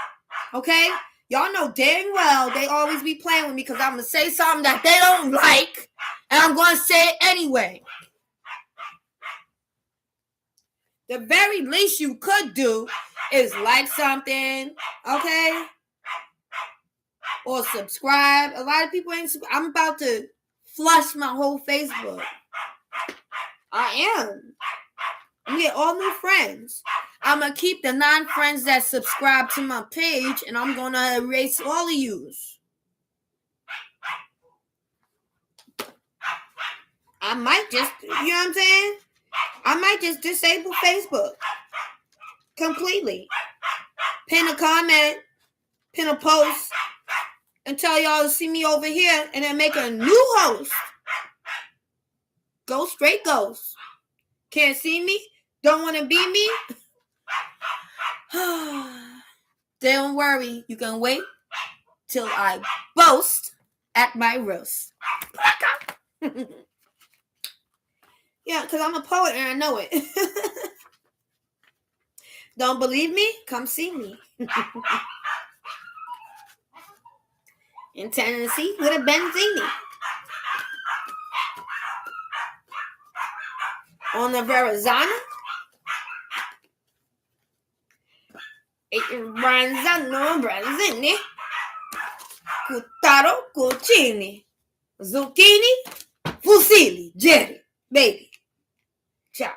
Okay? Y'all know dang well they always be playing with me because I'm going to say something that they don't like. And I'm going to say it anyway. The very least you could do is like something. Okay? Or subscribe. A lot of people ain't. I'm about to flush my whole Facebook. I am. I'm get all new friends. I'm going to keep the non-friends that subscribe to my page, and I'm going to erase all of yous. I might just, you know what I'm saying? I might just disable Facebook completely. Pin a comment, pin a post, and tell y'all to see me over here, and then make a new host. Go straight ghost. Can't see me? Don't want to be me? Don't worry. You can wait till I boast at my roast. Yeah, because I'm a poet and I know it. Don't believe me? Come see me. In Tennessee with a Benzini. On the Verrazano. Branzano, Branzini. Cutaro, Cucini. Zucchini, Fusilli, Jerry, baby. Ciao.